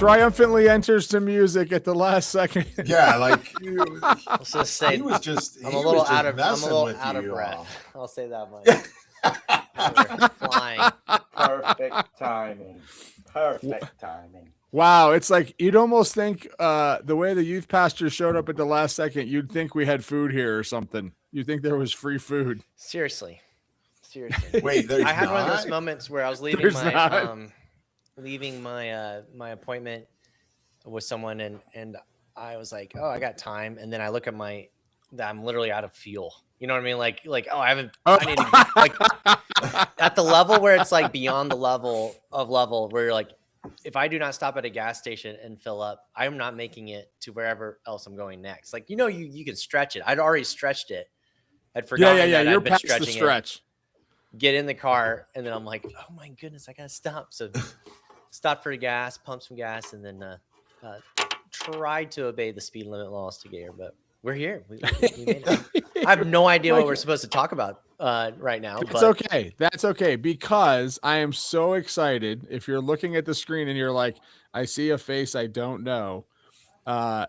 triumphantly enters to music at the last second. Yeah, like Let's just say he was just I'm a little out of breath. I'll say that much. We're flying. Perfect timing. Perfect timing. Wow, it's like you'd almost think the way the youth pastor showed up at the last second, you'd think we had food here or something. You'd think there was free food. Seriously. Wait, I had one of those moments where I was leaving my appointment with someone and I was like, oh, I got time, and then I look at I'm literally out of fuel. You know what I mean? Like I need to, like at the level where it's like beyond the level where you're like, if I do not stop at a gas station and fill up, I'm not making it to wherever else I'm going next. Like, you can stretch it. I'd already stretched it. I'd forgotten that you're I'd been past stretching the stretch. it. Get in the car, and then I'm like, oh my goodness, I gotta stop. So stopped for gas, pumped some gas, and then tried to obey the speed limit laws to get here. But we're here. We made it. I have no idea what we're supposed to talk about right now. That's okay, because I am so excited. If you're looking at the screen and you're like, I see a face I don't know, I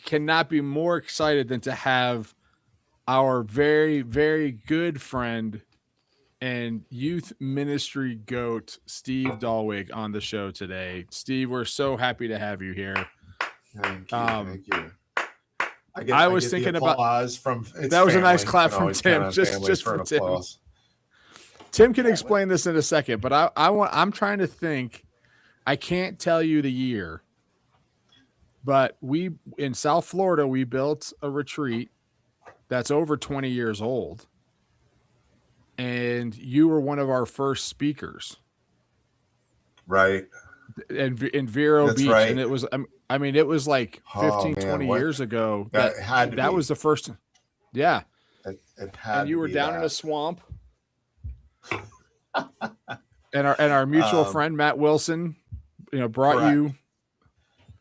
cannot be more excited than to have our very, very good friend and youth ministry goat, Steve Dallwig, on the show today. Steve, we're so happy to have you here. Thank you. I was thinking about that was a nice clap from Tim, just for Tim. Applause. Tim can explain this in a second, but I'm trying to think. I can't tell you the year, but in South Florida, we built a retreat that's over 20 years old. And you were one of our first speakers. Right. And in Vero Beach. Right. And it was, it was like 20 years ago. That was the first. Yeah. It had and you were down in a swamp. and our mutual friend, Matt Wilson, brought Correct. you.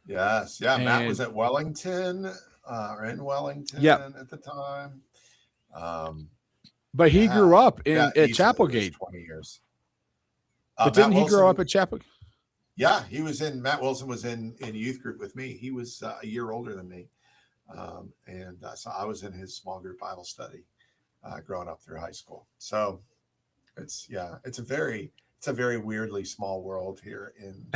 Yes. Yeah. Matt was at Wellington or in Wellington at the time. But he grew up at Chapelgate. 20 years. But didn't he grow up at Chapelgate? Yeah, Matt Wilson was in youth group with me. He was a year older than me. So I was in his small group Bible study growing up through high school. So it's a very weirdly small world here in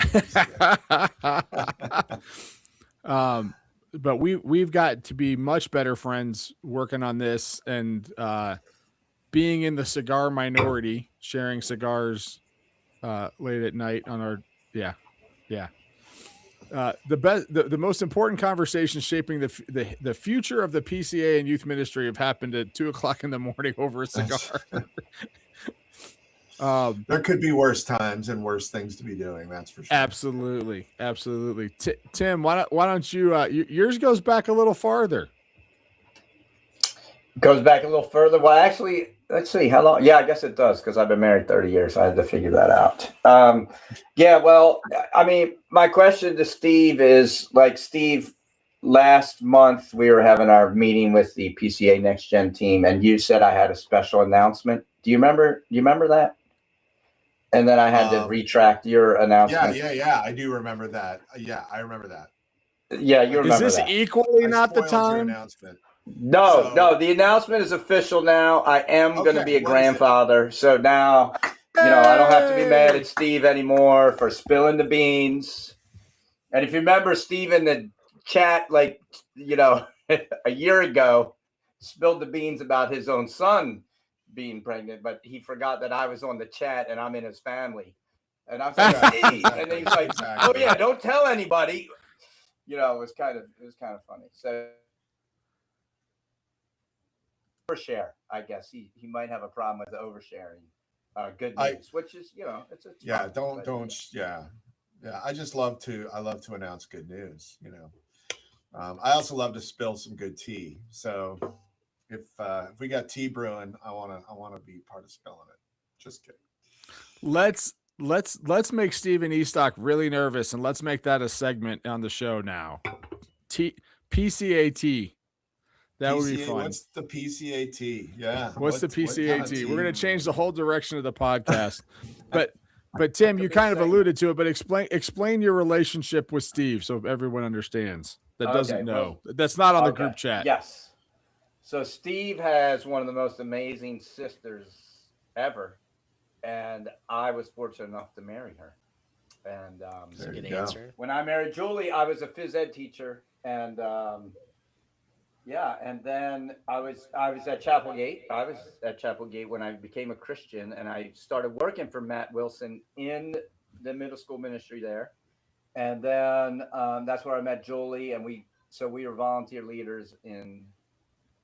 but we've got to be much better friends working on this and being in the cigar minority, sharing cigars late at night on our the most important conversations shaping the future of the PCA and youth ministry have happened at 2:00 in the morning over a cigar. There could be worse times and worse things to be doing. That's for sure. Absolutely. Tim, why don't you? Yours goes back a little farther. Goes back a little further. Well, actually, let's see how long. Yeah, I guess it does because I've been married 30 years. So I had to figure that out. Well, my question to Steve is Steve, last month we were having our meeting with the PCA NextGen team, and you said I had a special announcement. Do you remember that? And then I had to retract your announcement. Yeah. I do remember that. Yeah, I remember that. Yeah, you remember that. Is this equally not the time? No, the announcement is official now. I am going to be a grandfather. So now, I don't have to be mad at Steve anymore for spilling the beans. And if you remember, Steve in the chat, a year ago, spilled the beans about his own son being pregnant, but he forgot that I was on the chat and I'm in his family. And I was like, Steve. And then he's like, oh yeah, don't tell anybody. It was kind of funny. So overshare, I guess he might have a problem with the oversharing good news, which is it's a I just love to announce good news. I also love to spill some good tea. So if we got tea brewing, I want to be part of spilling it. Just kidding. Let's make Stephen Estock really nervous, and let's make that a segment on the show now. PCAT. That would be fun. What's the PCAT? Yeah. What's the PCAT? We're going to change the whole direction of the podcast. But But Tim, you kind of alluded to it, but explain your relationship with Steve so everyone understands that doesn't know. That's not on the group chat. Yes. So Steve has one of the most amazing sisters ever, and I was fortunate enough to marry her. And that's a good answer. When I married Julie, I was a phys ed teacher, and and then I was at Chapel Gate. I was at Chapel Gate when I became a Christian, and I started working for Matt Wilson in the middle school ministry there. And then that's where I met Julie, and we were volunteer leaders in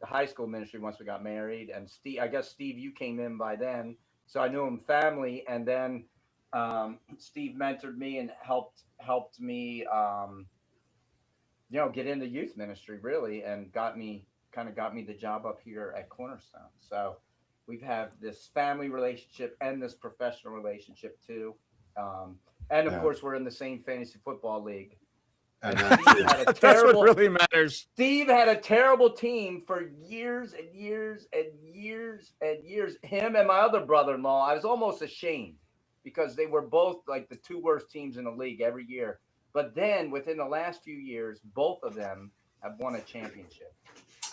the high school ministry once we got married. And Steve, I guess Steve, you came in by then, so I knew him family. And then Steve mentored me and helped me. Get into youth ministry really, and got me the job up here at Cornerstone. So we've had this family relationship and this professional relationship too. And of course we're in the same fantasy football league. And that's what really matters. Steve had a terrible team for years and years and years and years. Him and my other brother-in-law, I was almost ashamed because they were both like the two worst teams in the league every year. But then within the last few years, both of them have won a championship.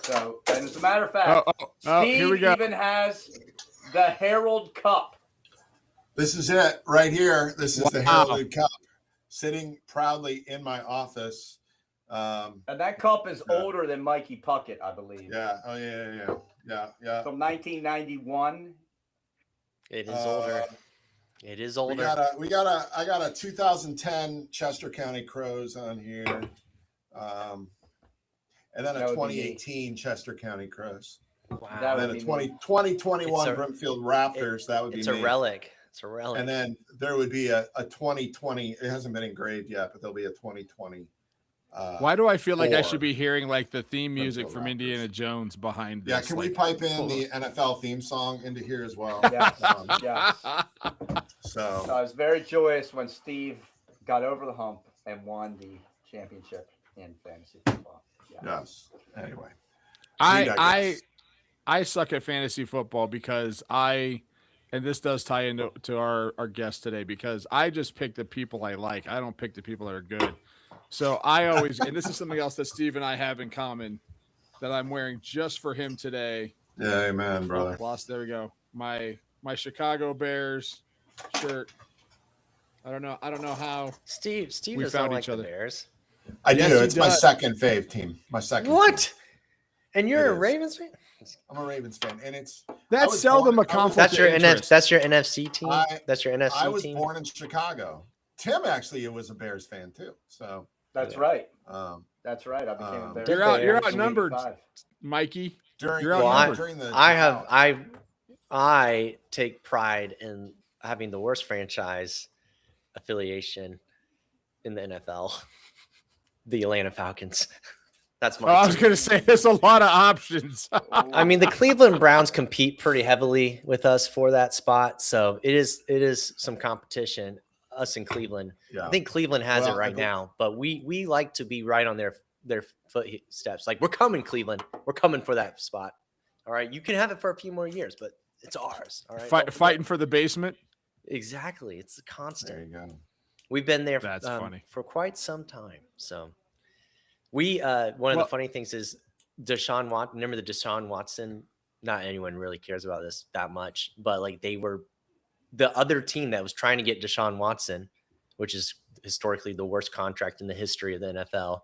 So, and as a matter of fact, Steve even has the Herald Cup. This is it right here. This is the Herald Cup sitting proudly in my office. And that cup is older than Mikey Puckett, I believe. Yeah. Oh, yeah. From 1991. It is older. It is older. I got a 2010 Chester County Crows on here. And then a 2018 Chester County Crows. Wow. And then a 2021 Brimfield Raptors. That would be It's a relic. It's a relic. And then there would be a 2020. It hasn't been engraved yet, but there'll be a 2020. Why do I feel like I should be hearing like the theme music from Indiana Jones behind this? Yeah, can we pipe in the NFL theme song into here as well? Yes. So I was very joyous when Steve got over the hump and won the championship in fantasy football. Yeah. Yes. Anyway, I suck at fantasy football because and this does tie into our guest today, because I just pick the people I like. I don't pick the people that are good. So I always, and this is something else that Steve and I have in common that I'm wearing just for him today. Yeah, amen, brother. There we go. My Chicago Bears shirt. I don't know how Steve we doesn't found like each other. The Bears. I do. It's my second fave team. My second. What? Team. And you're a Ravens fan? I'm a Ravens fan, and that's seldom a conflict. That's your NFC team. That's your NFC team. I was born in Chicago. Tim actually was a Bears fan too. So that's right. That's right. I became a Bears fan. You're outnumbered, Mikey. I take pride in having the worst franchise affiliation in the NFL, the Atlanta Falcons. That's my I was going to say there's a lot of options. I mean, the Cleveland Browns compete pretty heavily with us for that spot, so it is some competition. Us in Cleveland, I think Cleveland has it right now, but we like to be right on their footsteps. Like, we're coming, Cleveland. We're coming for that spot. All right, you can have it for a few more years, but it's ours. All right, fighting for the basement. Exactly, it's a constant. There you go. We've been there. That's funny for quite some time. So we one of the funny things is Deshaun Watson. Remember the Deshaun Watson? Not anyone really cares about this that much, but like they were the other team that was trying to get Deshaun Watson, which is historically the worst contract in the history of the NFL,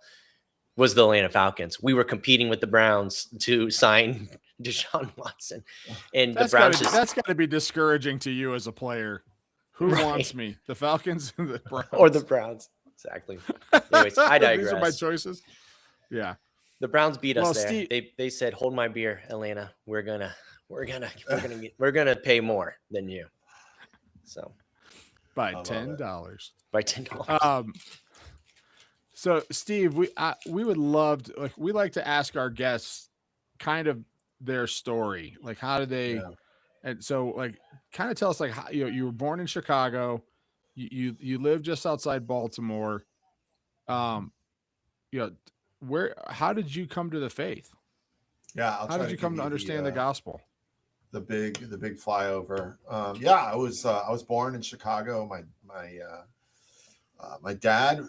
was the Atlanta Falcons. We were competing with the Browns to sign Deshaun Watson, and that's the Browns. That's got to be discouraging to you as a player. Who wants me? The Falcons or the Browns? Or the Browns. Exactly. Anyways, I digress. These are my choices. Yeah. The Browns beat us there. They said, "Hold my beer, Atlanta. We're gonna pay more than you." So by $10. By $10. So Steve, we would love to, we like to ask our guests kind of their story. Like, how did they and so kind of tell us how you were born in Chicago, you live just outside Baltimore. How did you come to the faith? Yeah. How did you come to understand the gospel? the big flyover. I was born in Chicago. My dad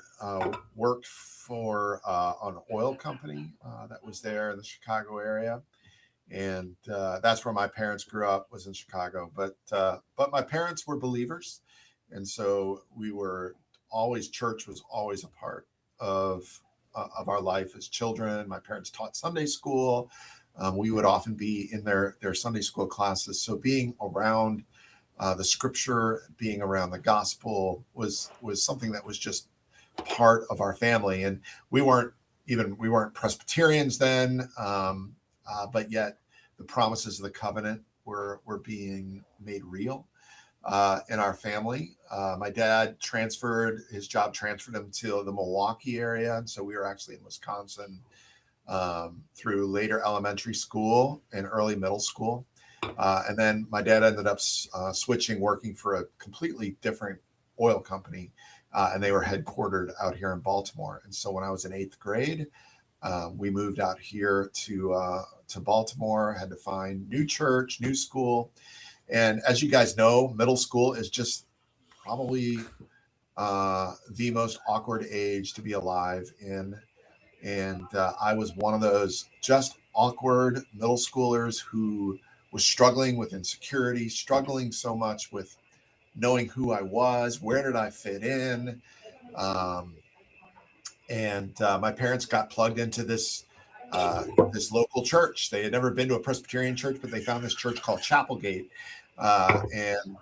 worked for an oil company that was there in the Chicago area, and that's where my parents grew up, was in Chicago. But my parents were believers, and so church was always a part of our life as children. My parents taught Sunday school. We would often be in their Sunday school classes. So being around the scripture, being around the gospel was something that was just part of our family. And we weren't Presbyterians then, but yet the promises of the covenant were being made real in our family. My dad his job transferred him to the Milwaukee area. And so we were actually in Wisconsin through later elementary school and early middle school. And then my dad ended up working for a completely different oil company. And they were headquartered out here in Baltimore. And so when I was in 8th grade, we moved out here to Baltimore, had to find new church, new school. And as you guys know, middle school is just probably the most awkward age to be alive in. And I was one of those just awkward middle schoolers who was struggling with insecurity, struggling so much with knowing who I was, where did I fit in? And my parents got plugged into this local church. They had never been to a Presbyterian church, but they found this church called Chapelgate. And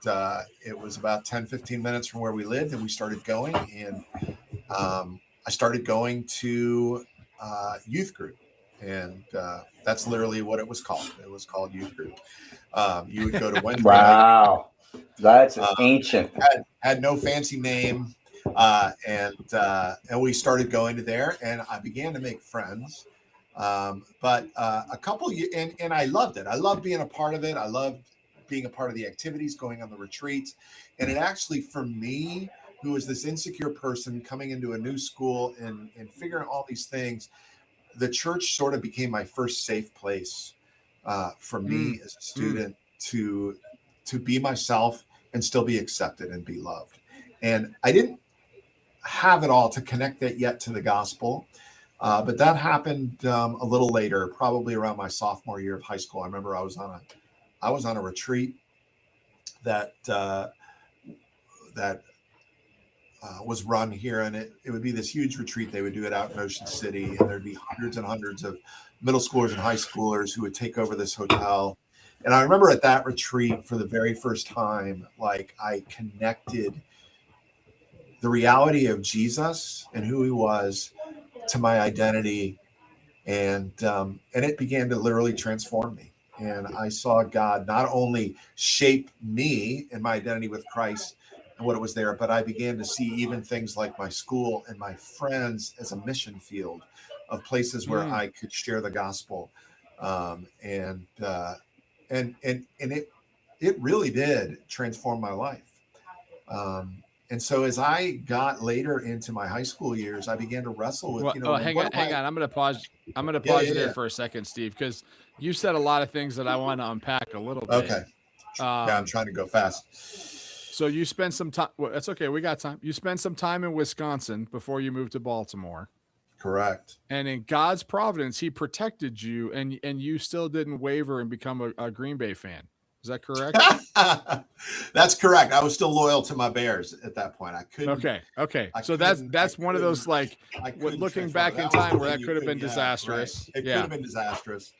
it was about 10-15 minutes from where we lived, and we started going. And I started going to youth group, and that's literally what it was called. It was called youth group. You would go to Wednesday. Wow, that's ancient. Had no fancy name, and we started going to there, and I began to make friends. But a couple, and I loved it. I loved being a part of it. I loved being a part of the activities, going on the retreats, and it actually, for me, who was this insecure person coming into a new school and figuring all these things, the church sort of became my first safe place for me as a student to be myself and still be accepted and be loved. And I didn't have it all to connect it yet to the gospel, but that happened a little later, probably around my sophomore year of high school. I remember I was on a retreat that was run here, and it would be this huge retreat. They would do it out in Ocean City, and there'd be hundreds and hundreds of middle schoolers and high schoolers who would take over this hotel. And I remember at that retreat, for the very first time, like, I connected the reality of Jesus and who he was to my identity, and it began to literally transform me. And I saw God not only shape me and my identity with Christ and what it was there, but I began to see even things like my school and my friends as a mission field of places where I could share the gospel. And it really did transform my life. And so as I got later into my high school years, I began to wrestle with, hang on. I'm going to pause. I'm going to pause you there for a second, Steve, because you said a lot of things that I want to unpack a little bit. Okay. I'm trying to go fast. So you spent some time. Well, that's okay. We got time. You spent some time in Wisconsin before you moved to Baltimore. Correct. And in God's providence, he protected you, and you still didn't waver and become a Green Bay fan. Is that correct? That's correct. I was still loyal to my Bears at that point. I couldn't. Okay. So that's one of those, like, looking back in time where that could have been disastrous. Right. It could have been disastrous.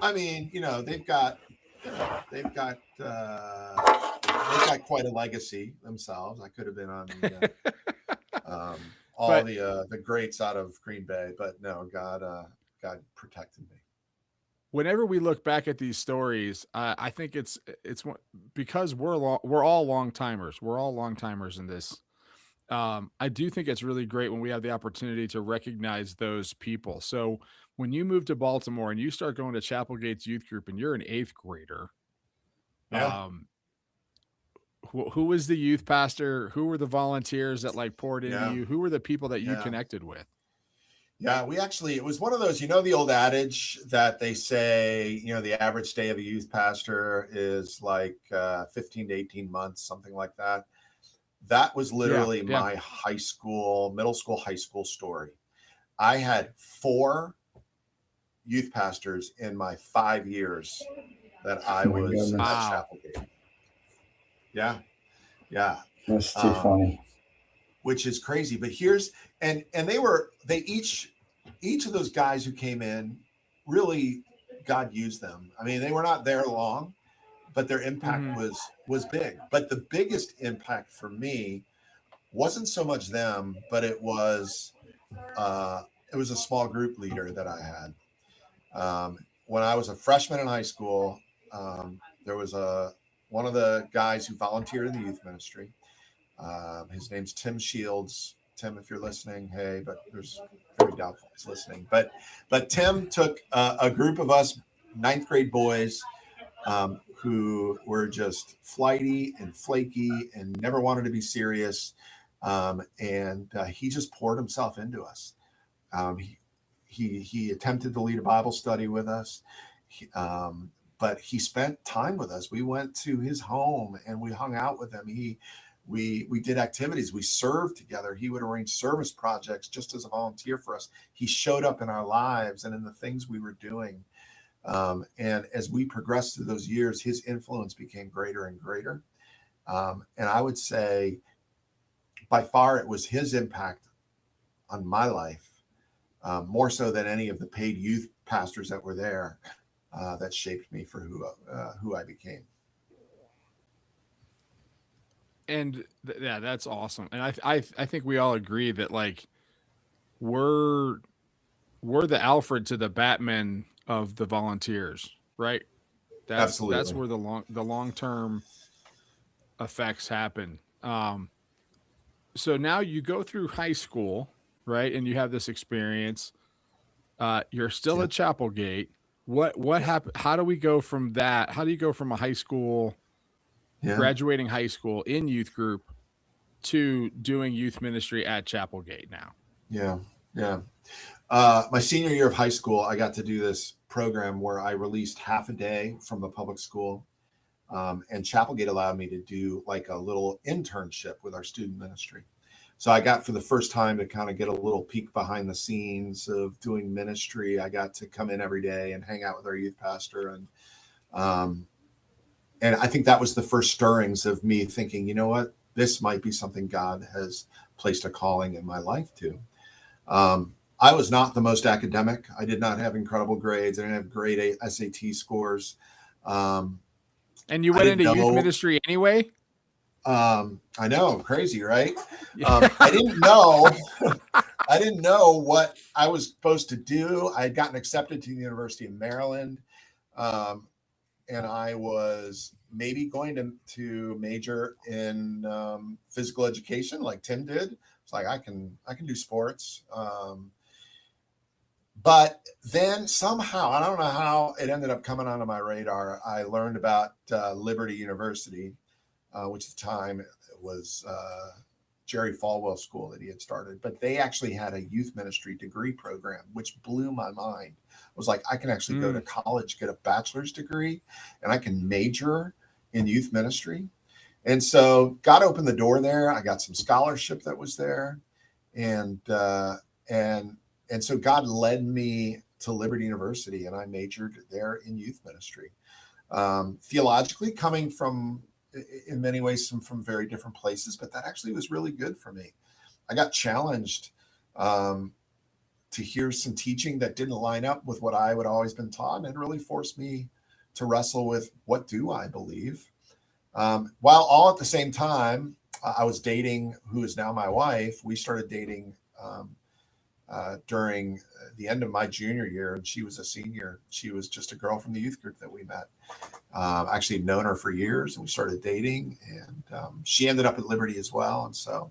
I mean, they've got quite a legacy themselves. I could have been on the greats out of Green Bay, but no, God protected me. Whenever we look back at these stories, I think it's because we're all long timers. We're all long timers in this. I do think it's really great when we have the opportunity to recognize those people. So when you move to Baltimore and you start going to Chapelgate's youth group and you're an 8th grader, who was the youth pastor? Who were the volunteers that poured into you? Who were the people that you connected with? Yeah, it was one of those, the old adage that they say, the average stay of a youth pastor is like 15 to 18 months, something like that. That was literally my middle school, high school story. I had 4 youth pastors in my 5 years that I was at Chapelgate. Yeah. That's too funny. Which is crazy. But each of those guys who came in, really, God used them. I mean, they were not there long, but their impact was big. But the biggest impact for me wasn't so much them, but it was a small group leader that I had. When I was a freshman in high school, there was one of the guys who volunteered in the youth ministry. His name's Tim Shields. Tim, if you're listening, hey, but there's very doubtful he's listening. But Tim took a group of us 9th grade boys who were just flighty and flaky and never wanted to be serious. And he just poured himself into us. He attempted to lead a Bible study with us. But he spent time with us. We went to his home and we hung out with him. We did activities. We served together. He would arrange service projects just as a volunteer for us. He showed up in our lives and in the things we were doing. And as we progressed through those years, his influence became greater and greater. And I would say by far it was his impact on my life, more so than any of the paid youth pastors that were there, that shaped me for who I became. And that's awesome. And I think we all agree that like we're the Alfred to the Batman of the volunteers, right? Absolutely. That's where the long-term effects happen. So now you go through high school, right? And you have this experience. You're still at Chapelgate. What happened? How do we go from that? How do you go from a high school, graduating high school in youth group to doing youth ministry at Chapelgate now? Yeah. My senior year of high school, I got to do this program where I released half a day from the public school. And Chapelgate allowed me to do like a little internship with our student ministry. So I got for the first time to kind of get a little peek behind the scenes of doing ministry. I got to come in every day and hang out with our youth pastor. And I think that was the first stirrings of me thinking, you know what, this might be something God has placed a calling in my life to. I was not the most academic. I did not have incredible grades. I didn't have great SAT scores. And you went into youth ministry anyway? I know, crazy, right? I didn't know what I was supposed to do. I had gotten accepted to the University of Maryland. And I was maybe going to major in physical education like Tim did. It's like, I can do sports. But then somehow, I don't know how it ended up coming onto my radar. I learned about Liberty University, which at the time was Jerry Falwell's school that he had started. But they actually had a youth ministry degree program, which blew my mind. It was like, I can actually go to college, get a bachelor's degree, and I can major in youth ministry. And so God opened the door there. I got some scholarship that was there. And so God led me to Liberty University, and I majored there in youth ministry. Theologically, coming from, in many ways, from very different places, but that actually was really good for me. I got challenged to hear some teaching that didn't line up with what I had always been taught, and it really forced me to wrestle with, what do I believe? While all at the same time, I was dating who is now my wife. We started dating during the end of my junior year, and she was a senior. She was just a girl from the youth group that we met. Actually known her for years, and we started dating, and she ended up at Liberty as well. And so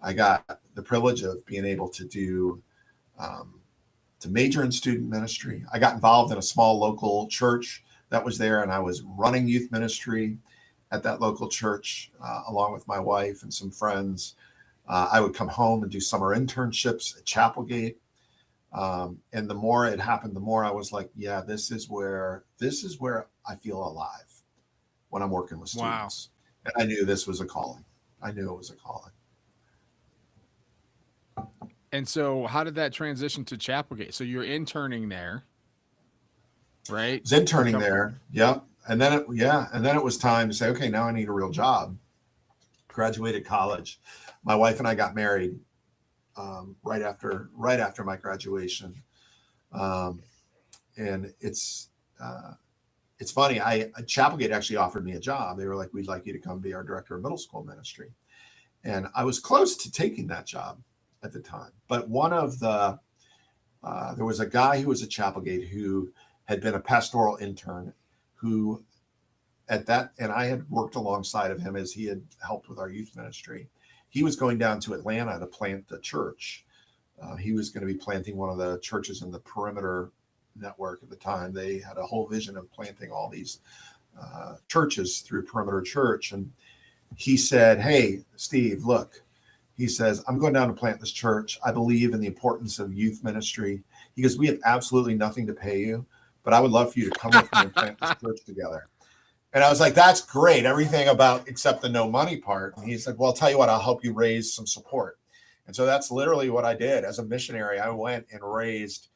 I got the privilege of being able to to major in student ministry. I got involved in a small local church that was there, and I was running youth ministry at that local church along with my wife and some friends. I would come home and do summer internships at Chapelgate. And the more it happened, the more I was like, yeah, this is where I feel alive when I'm working with students. Wow. And I knew this was a calling. I knew it was a calling. And so how did that transition to Chapelgate? So you're interning there, right? I was interning there. Yep. And then it was time to say, okay, now I need a real job. Graduated college. My wife and I got married right after my graduation. And it's funny. Chapelgate actually offered me a job. They were like, we'd like you to come be our director of middle school ministry. And I was close to taking that job at the time. But one of there was a guy who was at Chapelgate who had been a pastoral intern who and I had worked alongside of him as he had helped with our youth ministry. He was going down to Atlanta to plant the church. He was going to be planting one of the churches in the Perimeter network at the time. They had a whole vision of planting all these churches through Perimeter Church. And he said, hey, Steve, look, he says, I'm going down to plant this church. I believe in the importance of youth ministry. He goes, we have absolutely nothing to pay you, but I would love for you to come with me and plant this church together. And I was like, that's great. Everything about except the no money part. And he said, well, I'll tell you what, I'll help you raise some support. And so that's literally what I did as a missionary. I went and raised,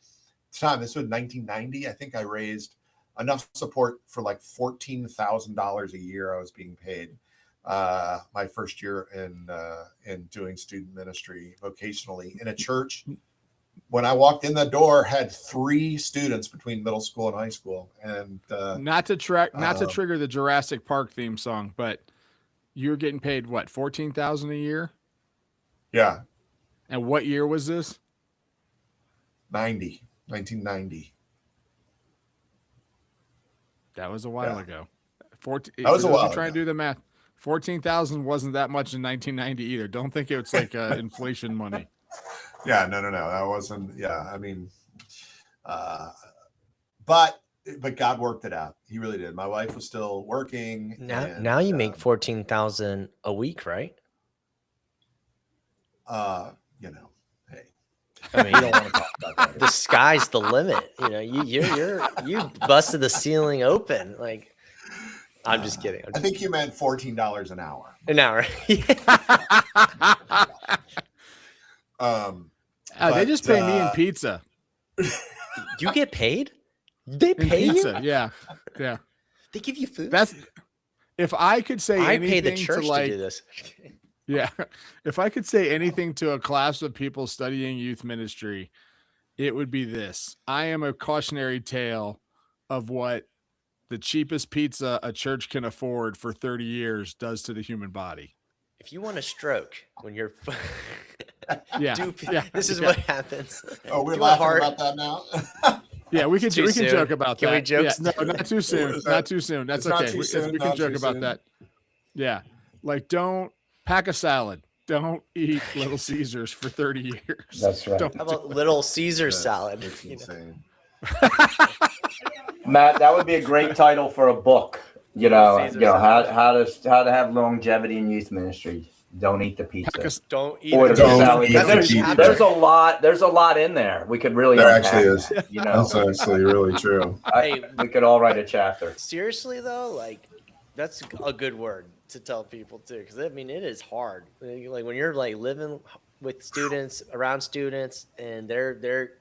this was 1990. I think I raised enough support for like $14,000 a year I was being paid. My first year in doing student ministry vocationally in a church. When I walked in the door, had 3 students between middle school and high school. And not to trigger the Jurassic Park theme song, but you're getting paid what, $14,000 a year? Yeah. And what year was this? 1990. That was a while ago. That was a while. Trying to do the math. 14,000 wasn't that much in 1990 either. Don't think it's like inflation money. Yeah, no. That wasn't. Yeah, I mean, but God worked it out. He really did. My wife was still working. Now you make 14,000 a week, right? Hey. I mean, you don't want to talk about that. The sky's the limit. You busted the ceiling open. Like, I'm just kidding. I think you meant $14 an hour. An hour. They just pay me in pizza. You get paid? They pay pizza, you? Yeah. They give you food? That's if I could say I anything pay the church to do this. Yeah. If I could say anything to a class of people studying youth ministry, it would be this. I am a cautionary tale of what the cheapest pizza a church can afford for 30 years does to the human body. If you want a stroke when you're this is yeah. what happens. Oh, we're laughing about that now. Yeah, we can joke about that. Can we joke? Yeah, no, not too soon. Not too soon. That's okay. We can joke about that. Yeah. Like, don't pack a salad. Don't eat Little Caesars for 30 years. That's right. How about Little Caesar salad? It's insane. Matt, that would be a great title for a book. How to have longevity in youth ministry. Don't eat the pizza. Don't eat the salad. There's a lot in there. We could really. There actually is. That's actually really true. We could all write a chapter. Seriously though, like that's a good word to tell people too, because I mean it is hard. Like when you're like living with students, around students, and they're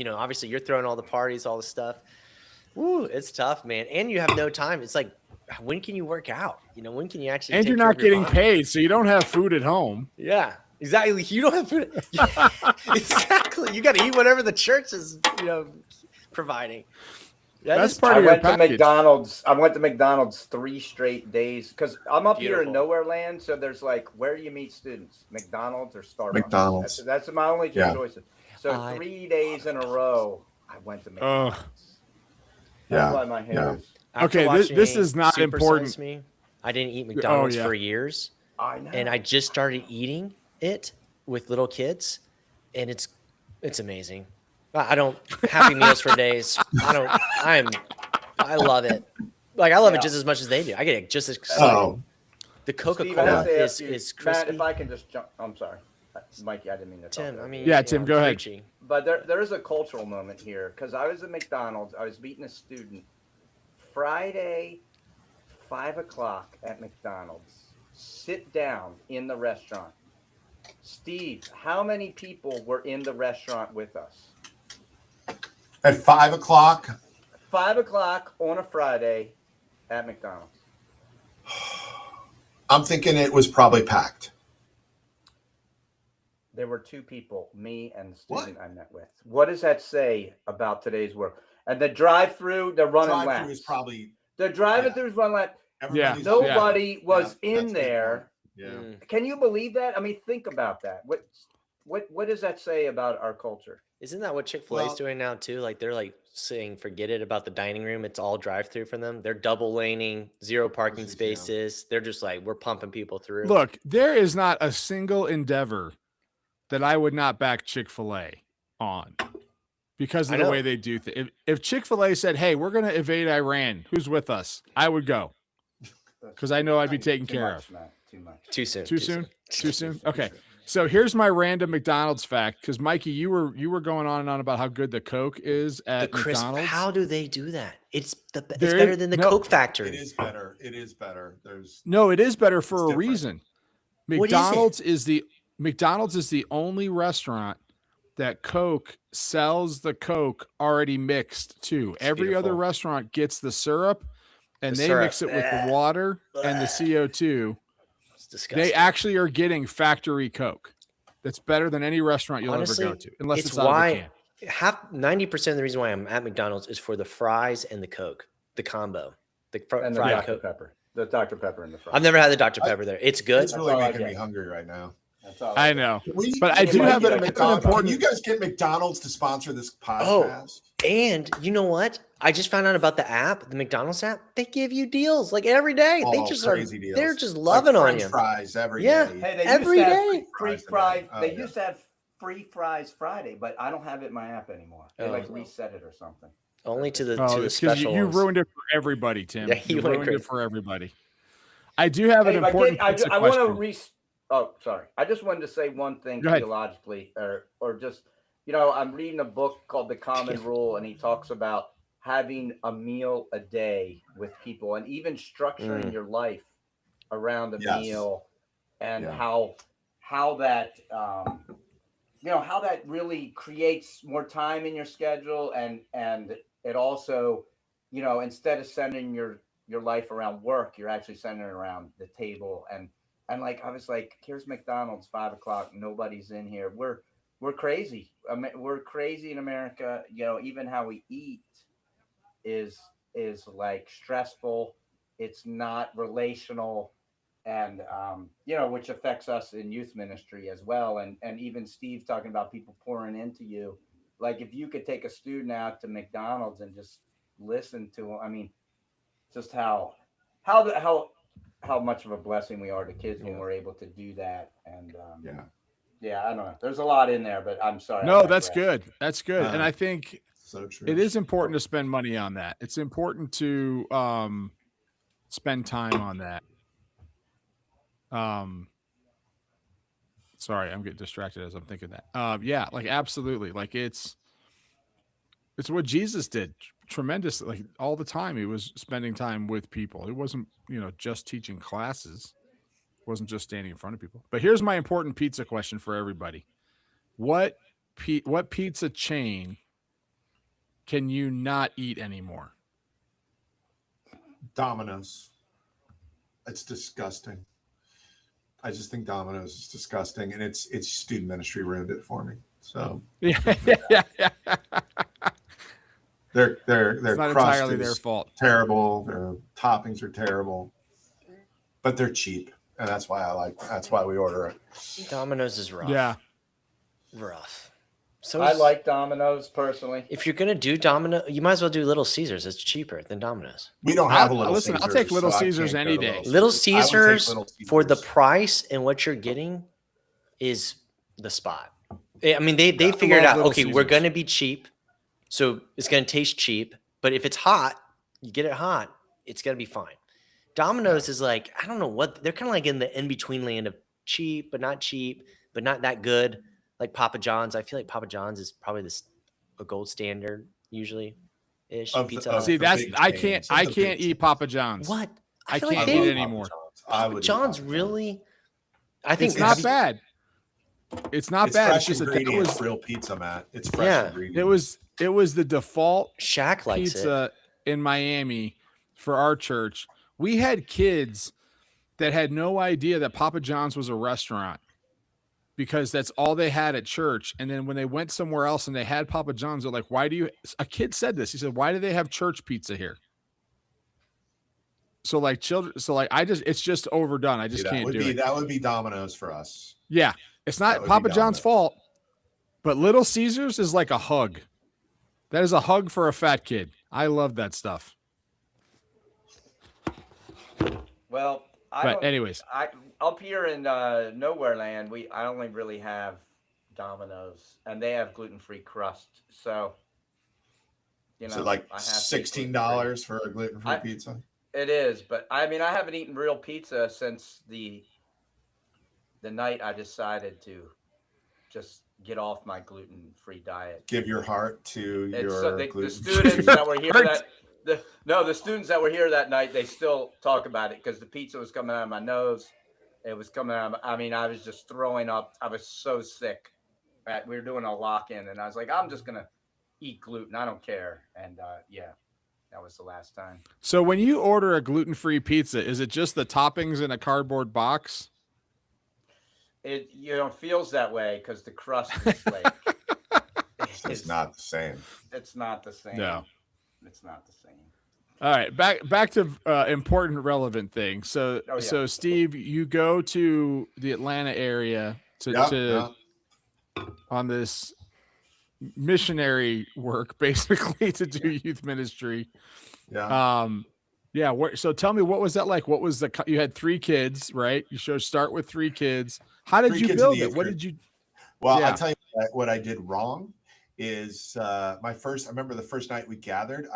obviously you're throwing all the parties, all the stuff. Woo, it's tough, man. And you have no time. It's like, when can you work out? When can you actually? And you're not getting paid, so you don't have food at home. Yeah, exactly. You don't have food. Exactly. You got to eat whatever the church is, providing. That's part of your package. I went to McDonald's 3 straight days because I'm up here in nowhere land. So there's like, where do you meet students? McDonald's or Starbucks? McDonald's. That's my only 2 choices. So 3 days in a row, I went to McDonald's. That's why my hair is. Okay, this is not important. Me, I didn't eat McDonald's for years. I know. And I just started eating it with little kids, and it's amazing. I don't Happy Meals for days. I love it. Like I love it just as much as they do. I get it just as excited. The Coca-Cola is crispy. Matt, if I can just jump, I'm sorry. Mikey, I didn't mean to Tim, talk. I mean, yeah, Tim, go ahead. preaching. But there is a cultural moment here because I was at McDonald's. I was meeting a student Friday, 5:00 at McDonald's. Sit down in the restaurant. Steve, how many people were in the restaurant with us? At 5:00? 5:00 on a Friday at McDonald's. I'm thinking it was probably packed. There were 2 people, me and the student I met with. What does that say about today's world? And the drive-through, they're running laps. Is probably the drive-through is running laps. Nobody was in there. Yeah. Can you believe that? I mean, think about that. What does that say about our culture? Isn't that what Chick-fil-A is doing now too? Like they're like saying, forget it about the dining room. It's all drive-through for them. They're double laning, 0 parking spaces. They're just like, we're pumping people through. Look, there is not a single endeavor that I would not back Chick-fil-A on because of the way they do things. If Chick-fil-A said, hey, we're going to invade Iran, who's with us? I would go because I know I'd be taken care of. Too much. Too soon. Too soon? Okay. So here's my random McDonald's fact because, Mikey, you were going on and on about how good the Coke is at McDonald's. How do they do that? It's better than the Coke factory. It is better. It is better. It is better for a reason. McDonald's is the only restaurant that Coke sells the Coke already mixed too. Every other restaurant gets the syrup and they mix it with the water and the CO2. It's disgusting. They actually are getting factory Coke. That's better than any restaurant you'll ever go to, unless it's out of the can. 90% of the reason why I'm at McDonald's is for the fries and the Coke, the combo, the and the fried Dr. Coke. Pepper, the Dr. Pepper and the fries. I've never had the Dr. Pepper there. It's good. It's really making me hungry right now. I know, but I do have an important. Can you guys get McDonald's to sponsor this podcast? Oh, and you know what? I just found out about the app, the McDonald's app. They give you deals like every day. They just are. Deals. They're just loving like on you. Fries every day. Hey, every day. Free fries. They used to have free fries Friday, but I don't have it in my app anymore. They reset it or something. Only to the special. You ruined it for everybody, Tim. Yeah, you ruined it for everybody. I do have an important. I want to Oh, sorry. I just wanted to say one thing theologically, or just, I'm reading a book called The Common Rule, and he talks about having a meal a day with people and even structuring your life around a meal and how that, how that really creates more time in your schedule. And it also, instead of centering your life around work, you're actually centering around the table. And like, I was like, here's McDonald's, 5:00. Nobody's in here. We're crazy. We're crazy in America. Even how we eat is like stressful. It's not relational. And, which affects us in youth ministry as well. And even Steve talking about people pouring into you. Like if you could take a student out to McDonald's and just listen to them, I mean, just how much of a blessing we are to kids when we're able to do that. And I don't know. There's a lot in there, but I'm sorry. No, that's good. That's good. And I think it is important to spend money on that. It's important to spend time on that. Sorry, I'm getting distracted as I'm thinking that. Like absolutely. Like it's what Jesus did tremendously, like all the time. He was spending time with people. It wasn't, just teaching classes. It wasn't just standing in front of people. But here's my important pizza question for everybody. What pizza chain can you not eat anymore? Domino's. It's disgusting. I just think Domino's is disgusting, and it's student ministry ruined it for me. So yeah. Their it's not crust entirely is their fault. Terrible. Their toppings are terrible, but they're cheap, and that's why we order it. Domino's is rough. Yeah, rough. So I like Domino's personally. If you're gonna do Domino, you might as well do Little Caesars. It's cheaper than Domino's. We don't have a Little Caesars. Listen, I'll take Little Caesars any day. Little Caesars for the price and what you're getting is the spot. I mean, they figured out. Okay, we're gonna be cheap, so it's gonna taste cheap. But if it's hot, you get it hot, it's gonna be fine. Domino's is like, I don't know what they're kind of like in the in between land of cheap but not cheap. but not that good. Like Papa John's. I feel like Papa John's is probably a gold standard usually ish pizza. See, I can't eat Papa John's. What? I can't eat anymore. Papa John's really? I think it's not bad. It's not bad. Fresh ingredients, real pizza, Matt. It's fresh ingredients. It was the default Shaq likes pizza in Miami for our church. We had kids that had no idea that Papa John's was a restaurant because that's all they had at church. And then when they went somewhere else and they had Papa John's, they're like, why do you, a kid said this, he said, why do they have church pizza here? So like it's just overdone. I just can't do it. That would be Domino's for us. Yeah. It's not Papa John's fault, but Little Caesars is like a hug. That is a hug for a fat kid. I love that stuff. Well, anyways, up here in Nowhere Land, I only really have Domino's, and they have gluten-free crust. So, is it like $16 for a gluten-free pizza? It is, but I mean, I haven't eaten real pizza since the night I decided to just get off my gluten-free diet. Give your heart to the students that were here the students that were here that night, they still talk about it because the pizza was coming out of my nose. It was coming out. I was just throwing up. I was so sick. We were doing a lock-in, and I was like, I'm just gonna eat gluten. I don't care. And that was the last time. So when you order a gluten-free pizza, is it just the toppings in a cardboard box? It feels that way because the crust is like it's not the same. It's not the same. No, it's not the same. All right, back to important, relevant things. So, So Steve, you go to the Atlanta area on this missionary work, basically to do youth ministry. So tell me, what was that like? What was you had 3 kids, right? You start with 3 kids. How did you build it? What did you? Well, I'll tell you what I did wrong is I remember the first night we gathered,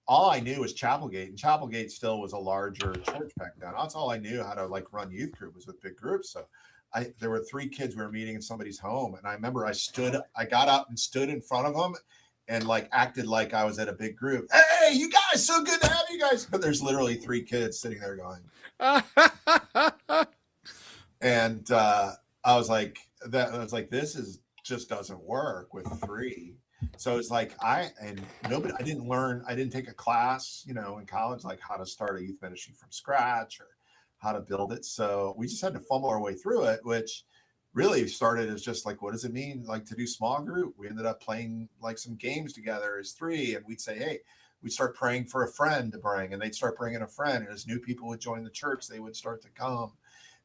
all I knew was Chapelgate, and Chapelgate still was a larger church back then. That's all I knew how to run youth group was with big groups. So there were 3 kids we were meeting in somebody's home. And I remember I got up and stood in front of them and acted like I was at a big group. Hey, you guys, so good to have you guys. But there's literally 3 kids sitting there going, and I was like, this just doesn't work with 3. So it's like I didn't take a class, in college, like how to start a youth ministry from scratch or how to build it. So we just had to fumble our way through it, which really started as just what does it mean to do small group? We ended up playing some games together as 3, and we'd say, hey, we'd start praying for a friend to bring, and they'd start bringing a friend, and as new people would join the church, they would start to come.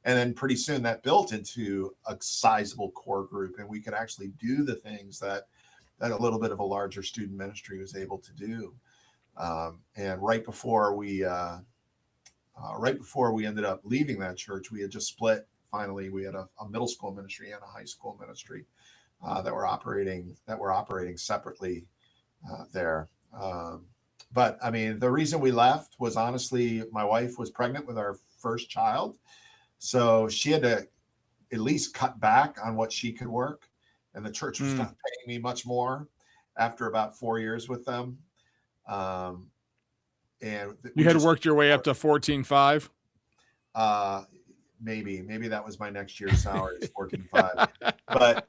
And then pretty soon that built into a sizable core group, and we could actually do the things that a little bit of a larger student ministry was able to do. And right before we ended up leaving that church, we had just split. Finally, we had a middle school ministry and a high school ministry that were operating separately there. But I mean, the reason we left was honestly, my wife was pregnant with our first child. So she had to at least cut back on what she could work. And the church was not paying me much more after about 4 years with them. And you had worked your way up to 14.5. Maybe that was my next year's salary is 14.5. But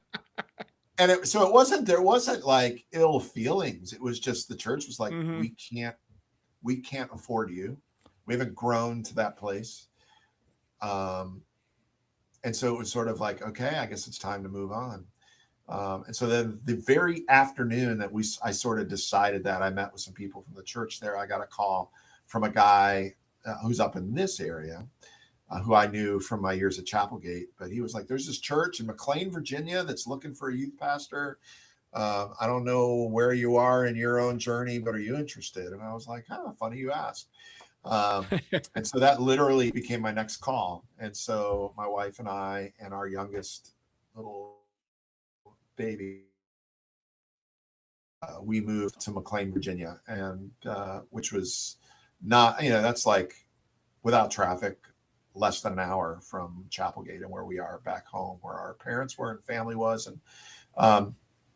there wasn't like ill feelings. It was just the church was like, we can't afford you. We haven't grown to that place. And so it was sort of like, okay, I guess it's time to move on. And so then the very afternoon that I sort of decided that, I met with some people from the church there. I got a call from a guy who's up in this area, who I knew from my years at Chapelgate, but he was like, there's this church in McLean, Virginia that's looking for a youth pastor. I don't know where you are in your own journey, but are you interested? And I was like, funny you asked. And so that literally became my next call. And so my wife and I and our youngest little baby, we moved to McLean, Virginia, and which was not, that's like without traffic, less than an hour from Chapelgate and where we are back home, where our parents were and family was.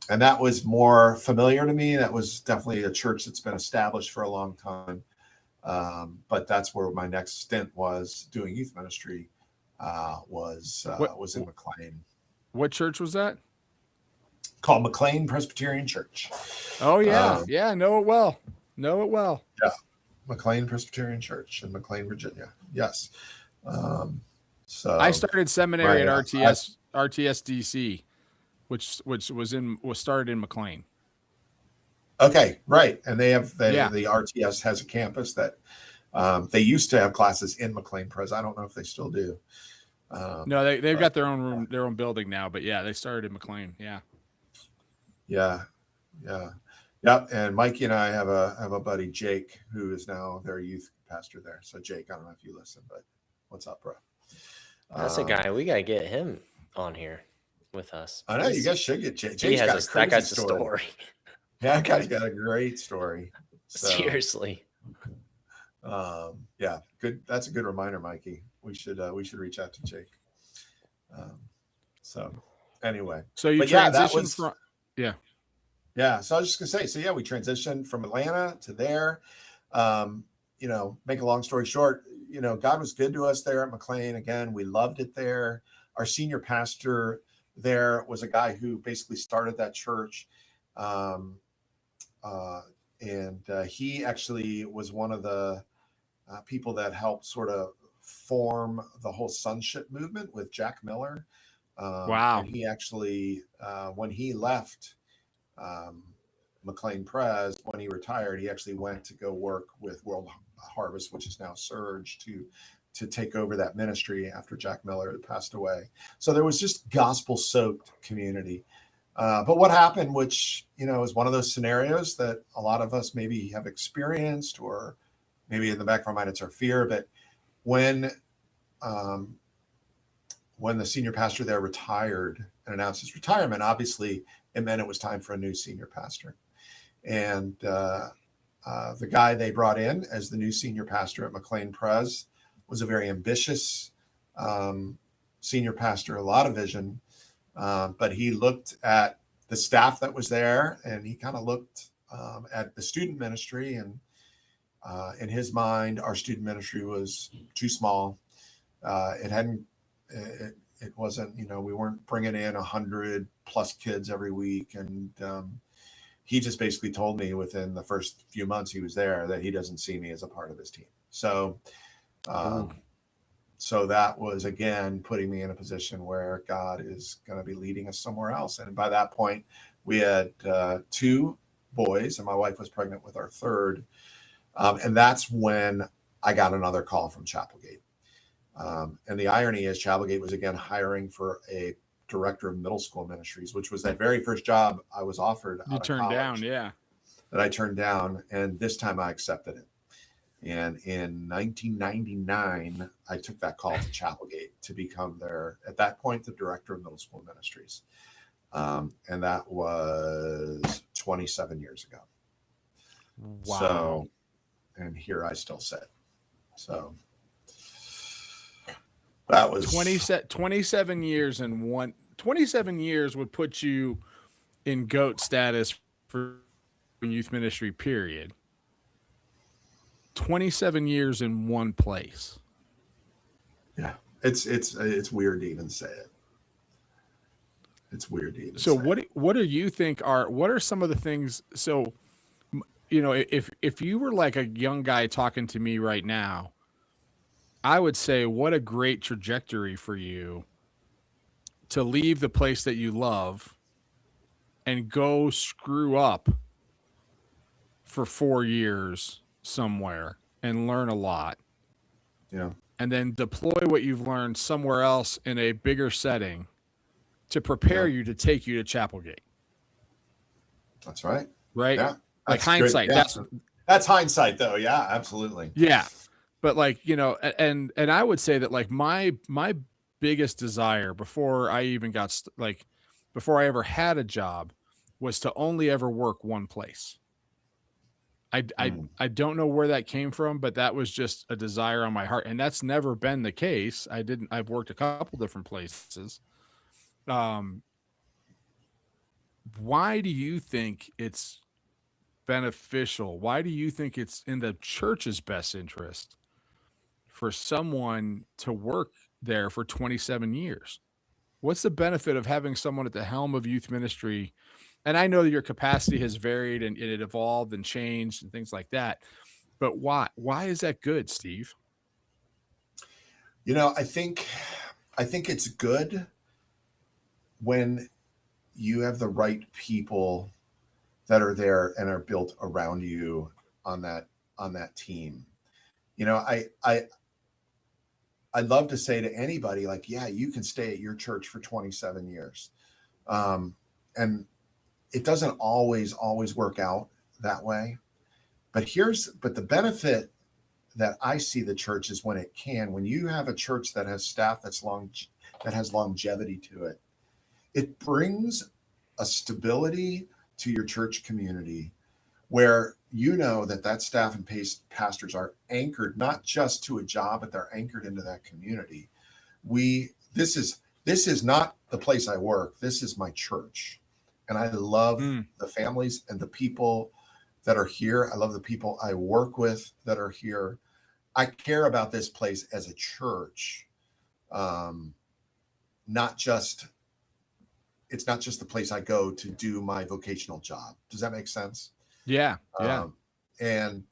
And that was more familiar to me. That was definitely a church that's been established for a long time. But that's where my next stint was doing youth ministry, was in McLean. What church was that? Called McLean Presbyterian Church. Oh yeah. Yeah. Know it well. Yeah. McLean Presbyterian Church in McLean, Virginia. Yes. So I started seminary at RTSDC, which was started in McLean. Okay. Right. And the RTS has a campus that, they used to have classes in McLean Pres. I don't know if they still do. No, they've got their own room, their own building now, but yeah, they started in McLean. Yeah. Yep. And Mikey and I have a buddy, Jake, who is now their youth pastor there. So Jake, I don't know if you listen, but what's up, bro? That's a guy. We got to get him on here with us. I know you guys should get Jake. He has that guy's a story. Yeah, that guy's got a great story. So, seriously. Yeah, good. That's a good reminder, Mikey. We should reach out to Jake. So anyway, so you transitioned from Yeah. So I was just gonna say, we transitioned from Atlanta to there. Make a long story short, God was good to us there at McLean. Again, we loved it there. Our senior pastor there was a guy who basically started that church. And he actually was one of the people that helped sort of form the whole sonship movement with Jack Miller. Wow. And he actually, when he left McLean Pres, when he retired, he actually went to go work with World Harvest, which is now Surge, to take over that ministry after Jack Miller had passed away. So there was just gospel-soaked community. But what happened, which, is one of those scenarios that a lot of us maybe have experienced, or maybe in the back of our mind, it's our fear. But when the senior pastor there retired and announced his retirement, obviously it meant it was time for a new senior pastor. And the guy they brought in as the new senior pastor at McLean Pres was a very ambitious senior pastor, a lot of vision. But he looked at the staff that was there, and he kind of looked at the student ministry. And in his mind, our student ministry was too small. It wasn't, we weren't bringing in 100+ kids every week. And he just basically told me within the first few months he was there that he doesn't see me as a part of his team. So that was, again, putting me in a position where God is going to be leading us somewhere else. And by that point, we had 2 boys, and my wife was pregnant with our third. And that's when I got another call from Chapelgate. And the irony is Chapelgate was, again, hiring for a director of middle school ministries, which was that very first job I was offered. You turned down, yeah. That I turned down. And this time I accepted it. And in 1999, I took that call to Chapelgate to become at that point, the director of middle school ministries. And that was 27 years ago. Wow. So, and here I still sit. So that was 27 years and 27 years would put you in GOAT status for youth ministry, period. 27 years in one place. Yeah, it's weird to even say it. It's weird to even so say what do you think what are some of the things? So, if you were like a young guy talking to me right now, I would say what a great trajectory for you to leave the place that you love and go screw up for 4 years somewhere and learn a lot. Yeah. And then deploy what you've learned somewhere else in a bigger setting to prepare you to take you to Chapelgate. That's right. Right? Yeah. Like hindsight. Yeah. That's hindsight though. Yeah, absolutely. Yeah. But and I would say that like my biggest desire before I even got before I ever had a job was to only ever work one place. I don't know where that came from, but that was just a desire on my heart. And that's never been the case. I've worked a couple different places. Why do you think it's beneficial? Why do you think it's in the church's best interest for someone to work there for 27 years? What's the benefit of having someone at the helm of youth ministry? And I know that your capacity has varied and it evolved and changed and things like that. But why? Why is that good, Steve? I think it's good when you have the right people that are there and are built around you on that team. I'd love to say to anybody, like, yeah, you can stay at your church for 27 years. And it doesn't always work out that way. But the benefit that I see the church is when you have a church that has staff that has longevity to it, it brings a stability to your church community where that staff and pastors are anchored not just to a job, but they're anchored into that community. This is not the place I work. This is my church. And I love the families and the people that are here. I love the people I work with that are here. I care about this place as a church. It's not just the place I go to do my vocational job. Does that make sense? Yeah. And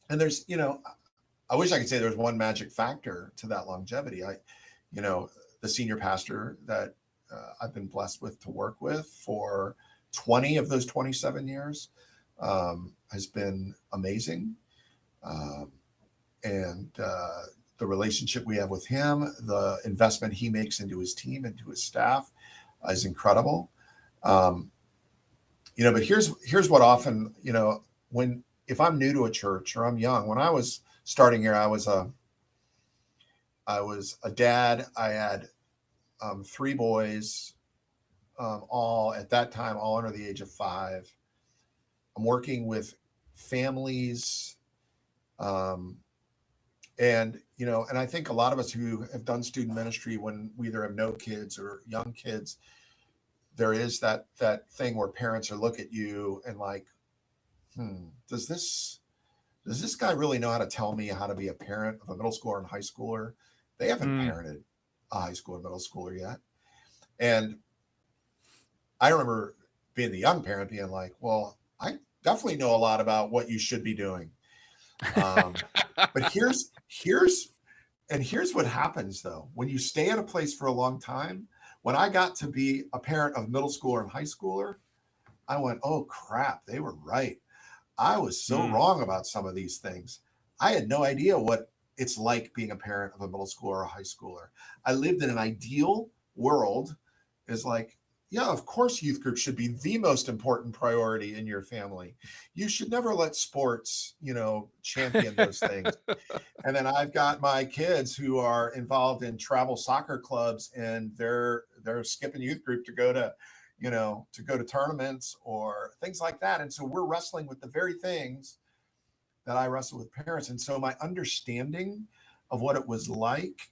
there's, I wish I could say there's one magic factor to that longevity. The senior pastor that I've been blessed with to work with for 20 of those 27 years has been amazing. And the relationship we have with him, the investment he makes into his team, into his staff is incredible. But here's what often, if I'm new to a church or I'm young, when I was starting here, I was a dad. I had 3 boys, all at that time, all under the age of 5. I'm working with families. And I think a lot of us who have done student ministry, when we either have no kids or young kids, there is that thing where parents are look at you and like, does this guy really know how to tell me how to be a parent of a middle schooler and high schooler? They haven't parented a high school or middle schooler yet. And I remember being the young parent being like, well, I definitely know a lot about what you should be doing. But here's what happens though. When you stay at a place for a long time, when I got to be a parent of middle schooler and high schooler, I went, oh crap, they were right. I was so wrong about some of these things. I had no idea what it's like being a parent of a middle schooler or a high schooler. I lived in an ideal world. Is like, yeah, of course youth group should be the most important priority in your family. You should never let sports, champion those things. And then I've got my kids who are involved in travel soccer clubs, and they're skipping youth group to go to tournaments or things like that. And so we're wrestling with the very things that I wrestle with parents. And so my understanding of what it was like,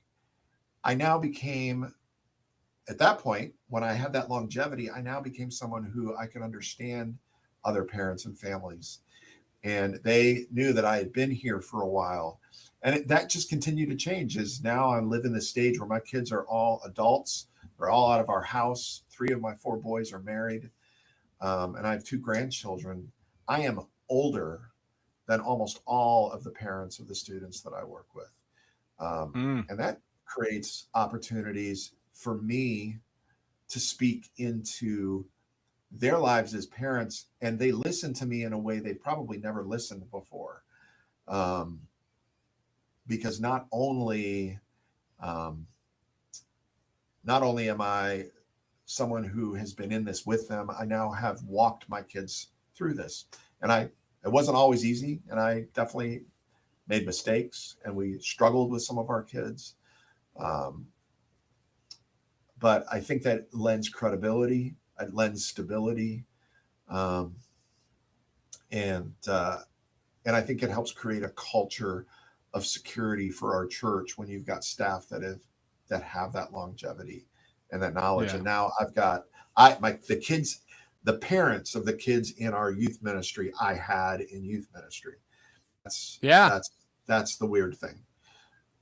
I now became, at that point, when I had that longevity, I now became someone who I could understand other parents and families. And they knew that I had been here for a while. And that just continued to change as now I live in this stage where my kids are all adults. They're all out of our house. 3 of my 4 boys are married. And I have 2 grandchildren. I am older than almost all of the parents of the students that I work with. And that creates opportunities for me to speak into their lives as parents, and they listen to me in a way they probably never listened before. Because not only am I someone who has been in this with them, I now have walked my kids through this. And it wasn't always easy, and I definitely made mistakes, and we struggled with some of our kids. But I think that lends credibility, it lends stability. And I think it helps create a culture of security for our church when you've got staff that have that longevity and that knowledge. And now I've got the parents of the kids in our youth ministry I had in youth ministry. That's the weird thing,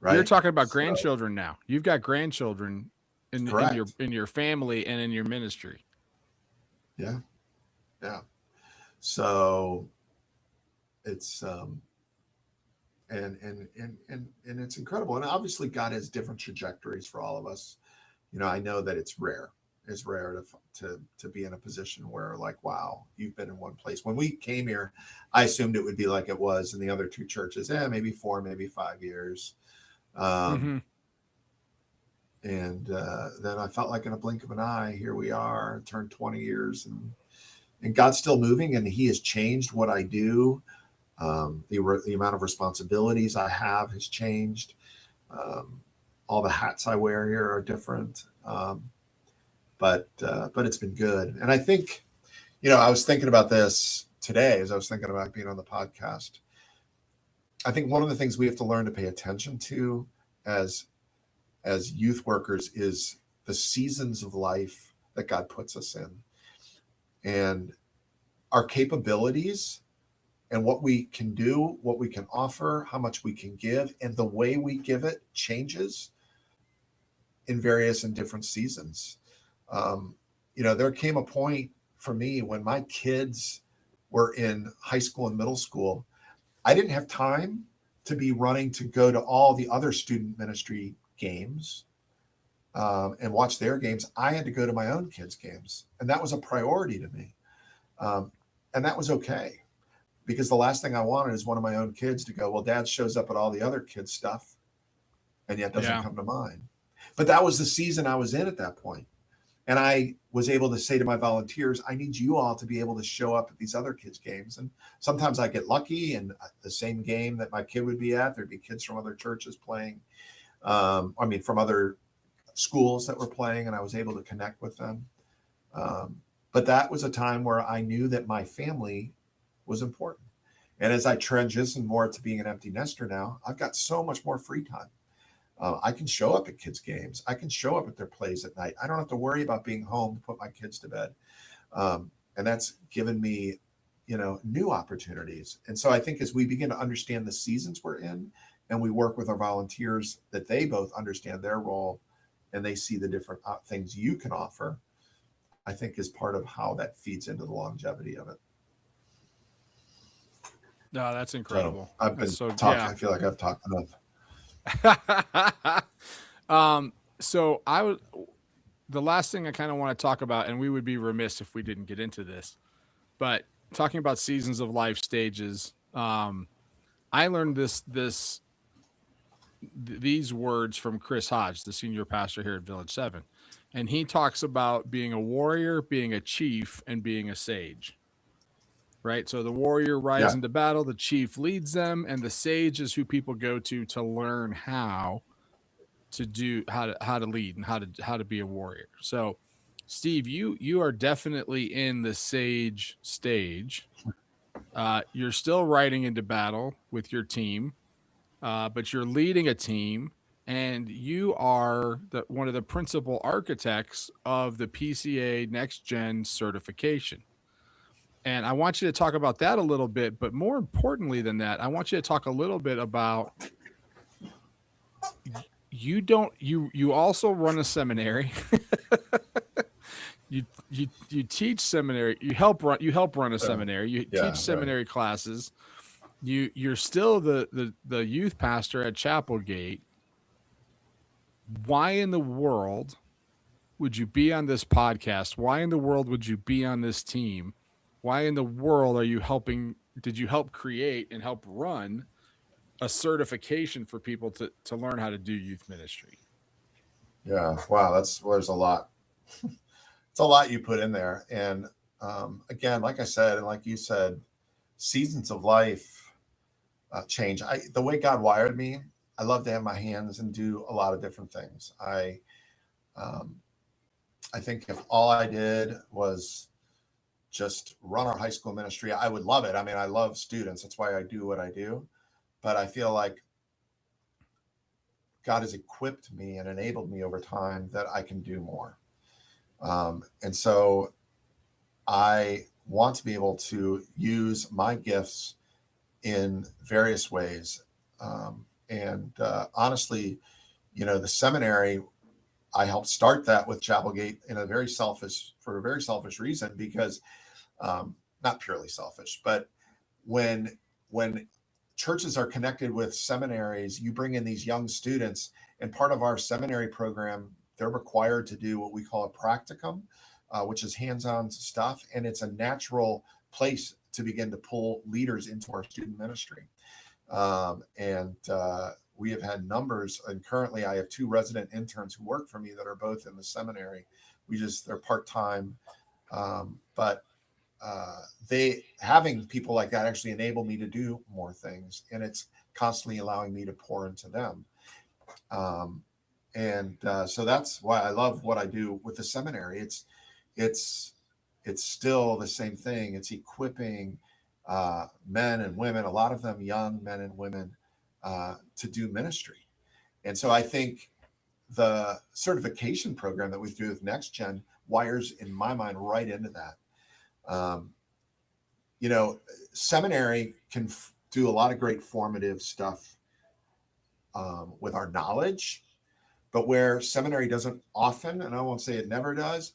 right? You're talking about grandchildren now. You've got grandchildren in your family and in your ministry. Yeah. So it's and it's incredible. And obviously God has different trajectories for all of us. I know that it's rare to be in a position where, like, wow, you've been in one place. When we came here, I assumed it would be like it was in the other two churches, maybe 4, maybe 5 years. And then I felt like in a blink of an eye, here we are, turned 20 years, and God's still moving, and he has changed what I do. The amount of responsibilities I have has changed. All the hats I wear here are different. But it's been good. And I think, I was thinking about this today as I was thinking about being on the podcast. I think one of the things we have to learn to pay attention to as youth workers is the seasons of life that God puts us in, and our capabilities and what we can do, what we can offer, how much we can give, and the way we give it changes in various and different seasons. There came a point for me when my kids were in high school and middle school, I didn't have time to be running to go to all the other student ministry games and watch their games. I had to go to my own kids' games, and that was a priority to me. And that was okay, because the last thing I wanted is one of my own kids to go, well, Dad shows up at all the other kids' stuff and yet doesn't come to mine. But that was the season I was in at that point. And I was able to say to my volunteers, I need you all to be able to show up at these other kids' games. And sometimes I get lucky, and the same game that my kid would be at, there'd be kids from other churches playing. From other schools that were playing, and I was able to connect with them. But that was a time where I knew that my family was important. And as I transition more to being an empty nester now, I've got so much more free time. I can show up at kids' games. I can show up at their plays at night. I don't have to worry about being home to put my kids to bed. And that's given me, new opportunities. And so I think as we begin to understand the seasons we're in, and we work with our volunteers, that they both understand their role and they see the different things you can offer, I think is part of how that feeds into the longevity of it. No, that's incredible. So I've been talking. I feel like I've talked enough. So the last thing I kind of want to talk about, and we would be remiss if we didn't get into this, but talking about seasons of life stages, I learned these words from Chris Hodge, the senior pastor here at Village 7. And he talks about being a warrior, being a chief, and being a sage. Right? So the warrior rides into battle, the chief leads them, and the sage is who people go to learn how to lead and how to be a warrior. So Steve, you are definitely in the sage stage. You're still riding into battle with your team, but you're leading a team, and you are one of the principal architects of the PCA NextGen Certification. And I want you to talk about that a little bit, but more importantly than that, I want you to talk a little bit about you also run a seminary. you teach seminary, you help run a seminary, you teach seminary classes. You're still the youth pastor at Chapelgate. Why in the world would you be on this podcast? Why in the world would you be on this team? Why in the world did you help create and help run a certification for people to learn how to do youth ministry? Yeah. Wow. There's a lot. It's a lot you put in there. And again, like I said, and like you said, seasons of life change. The way God wired me, I love to have my hands and do a lot of different things. I think if all I did was just run our high school ministry. I would love it. I mean, I love students. That's why I do what I do. But I feel like God has equipped me and enabled me over time that I can do more. And so I want to be able to use my gifts in various ways. Honestly, the seminary, I helped start that with Chapelgate for a very selfish reason, because not purely selfish, but when churches are connected with seminaries, you bring in these young students, and part of our seminary program, they're required to do what we call a practicum, which is hands-on stuff. And it's a natural place to begin to pull leaders into our student ministry. We have had numbers, and currently I have 2 resident interns who work for me that are both in the seminary. They're part-time, but having people like that actually enable me to do more things, and it's constantly allowing me to pour into them. So that's why I love what I do with the seminary. It's still the same thing. It's equipping men and women, a lot of them young men and women, to do ministry. And so I think the certification program that we do with NextGen wires, in my mind, right into that. Seminary can do a lot of great formative stuff with our knowledge, but where seminary doesn't often, and I won't say it never does,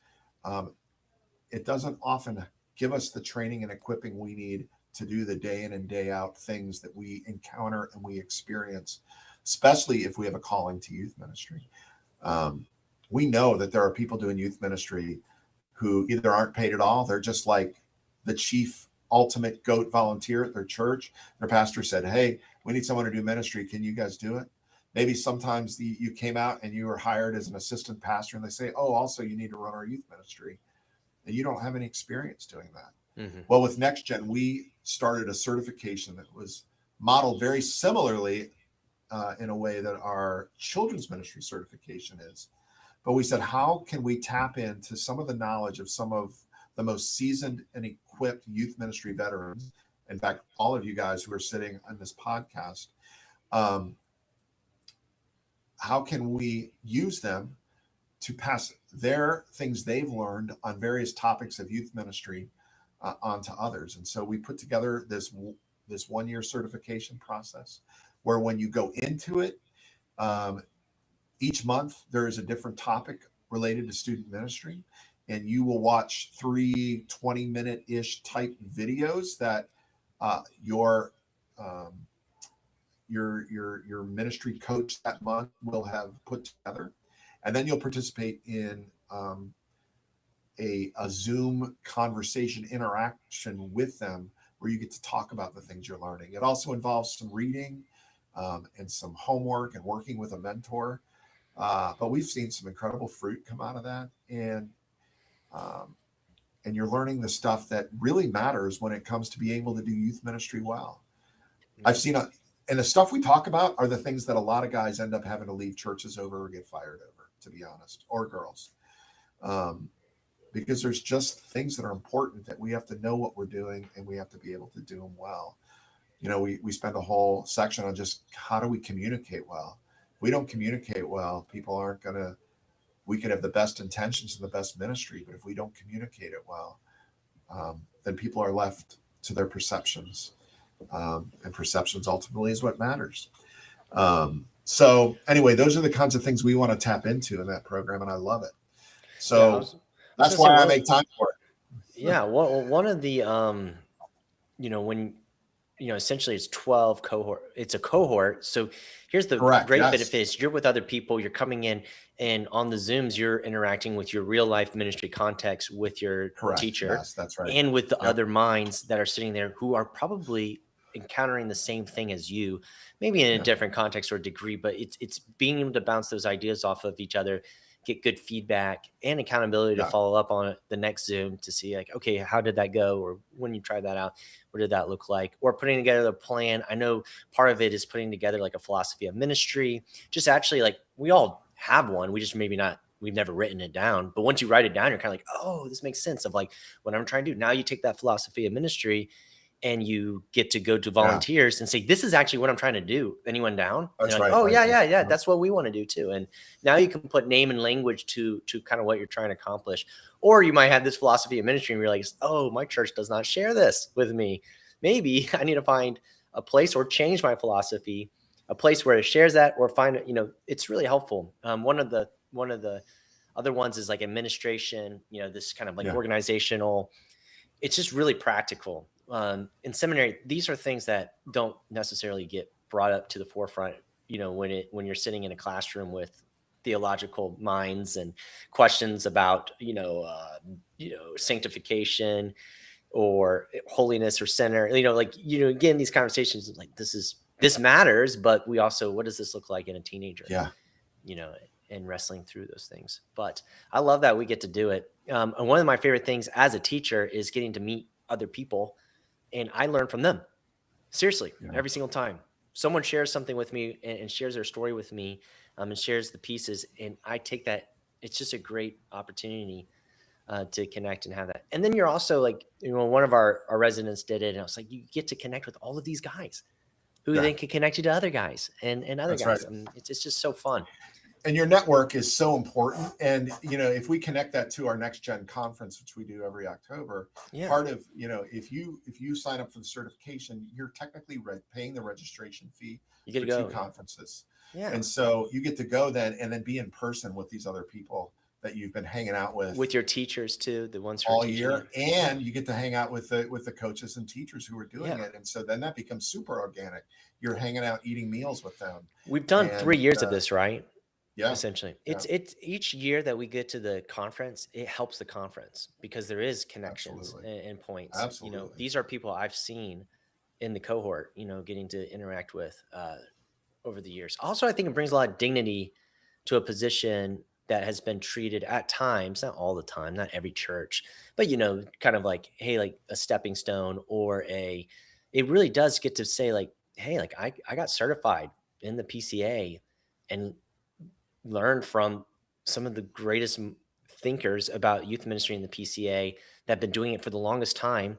it doesn't often give us the training and equipping we need to do the day in and day out things that we encounter and we experience, especially if we have a calling to youth ministry. We know that there are people doing youth ministry who either aren't paid at all. They're just like the chief ultimate goat volunteer at their church. Their pastor said, "Hey, we need someone to do ministry. Can you guys do it?" Maybe sometimes you came out and you were hired as an assistant pastor, and they say, "Oh, also you need to run our youth ministry." And you don't have any experience doing that. Mm-hmm. Well, with NextGen, we started a certification that was modeled very similarly in a way that our children's ministry certification is. But we said, how can we tap into some of the knowledge of some of the most seasoned and equipped youth ministry veterans? In fact, all of you guys who are sitting on this podcast, how can we use them to pass their things they've learned on various topics of youth ministry onto others? And so we put together this 1-year certification process where when you go into it, each month there is a different topic related to student ministry, and you will watch 3 20-minute-ish type videos that your ministry coach that month will have put together. And then you'll participate in a Zoom conversation interaction with them where you get to talk about the things you're learning. It also involves some reading and some homework and working with a mentor. But we've seen some incredible fruit come out of that. And you're learning the stuff that really matters when it comes to being able to do youth ministry well. I've seen and the stuff we talk about are the things that a lot of guys end up having to leave churches over or get fired over, to be honest, or girls. Because there's just things that are important that we have to know what we're doing, and we have to be able to do them well. We spend a whole section on just how do we communicate well. If we don't communicate well, people aren't we could have the best intentions and the best ministry, but if we don't communicate it well, then people are left to their perceptions. And perceptions ultimately is what matters. So anyway, those are the kinds of things we want to tap into in that program, and I love it. So that's why I make time for it. Yeah. Well, one of the, when, essentially it's 12 cohort, it's a cohort. So here's the great benefit is you're with other people, you're coming in, and on the Zooms, you're interacting with your real life ministry context with your teacher. Yes, that's right. And with the other minds that are sitting there who are probably encountering the same thing as you, maybe in a different context or degree, but it's being able to bounce those ideas off of each other, get good feedback and accountability to follow up on the next Zoom to see like, okay, how did that go? Or when you tried that out, what did that look like? Or putting together a plan. I know part of it is putting together like a philosophy of ministry, just actually like we all have one. We just maybe not we've never written it down. But once you write it down, you're kind of like, oh, this makes sense of like what I'm trying to do. Now you take that philosophy of ministry and you get to go to volunteers and say, this is actually what I'm trying to do. Anyone down? That's like, right. oh, yeah. That's what we want to do too. And now you can put name and language to kind of what you're trying to accomplish. Or you might have this philosophy of ministry and realize, oh, my church does not share this with me. Maybe I need to find a place or change my philosophy, a place where it shares that, or find it, it's really helpful. One of the other ones is like administration, this kind of like organizational, it's just really practical. In seminary, these are things that don't necessarily get brought up to the forefront, when you're sitting in a classroom with theological minds and questions about, sanctification or holiness or sinner, again, these conversations like this matters, but we also, what does this look like in a teenager? Yeah. And wrestling through those things. But I love that we get to do it. And one of my favorite things as a teacher is getting to meet other people, and I learn from them. Seriously, every single time someone shares something with me and shares their story with me, and shares the pieces, and I take that. It's just a great opportunity to connect and have that. And then you're also like, one of our residents did it, and I was like, you get to connect with all of these guys who then can connect you to other guys and other guys. Right. I mean, it's just so fun. And your network is so important. And, if we connect that to our NextGen conference, which we do every October, part of, if you sign up for the certification, you're technically paying the registration fee for 2 conferences. Yeah. And so you get to go then and then be in person with these other people that you've been hanging out with your teachers too, the ones who all year, and you get to hang out with the coaches and teachers who are doing it. And so then that becomes super organic. You're hanging out, eating meals with them. We've done 3 years of this, right? Yeah. Essentially. It's each year that we get to the conference, it helps the conference because there is connections and points. Absolutely. These are people I've seen in the cohort, getting to interact with over the years. Also, I think it brings a lot of dignity to a position that has been treated at times, not all the time, not every church, but, kind of like, hey, like a stepping stone, or it really does get to say like, hey, like I got certified in the PCA and learned from some of the greatest thinkers about youth ministry in the PCA that have been doing it for the longest time.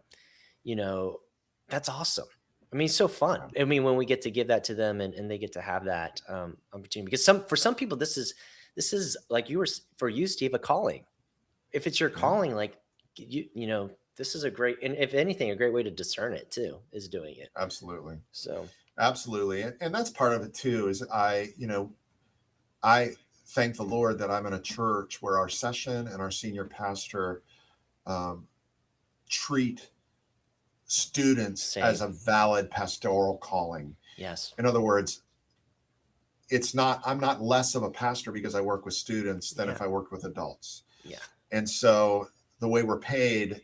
That's awesome. I mean, it's so fun. I mean, when we get to give that to them and they get to have that opportunity, because for some people, this is like for you, Steve, a calling. If it's your calling, like this is a great, and if anything, a great way to discern it too, is doing it. Absolutely. So absolutely. And that's part of it too, is I thank the Lord that I'm in a church where our session and our senior pastor treat students as a valid pastoral calling. Yes. In other words, I'm not less of a pastor because I work with students than if I worked with adults. Yeah. And so the way we're paid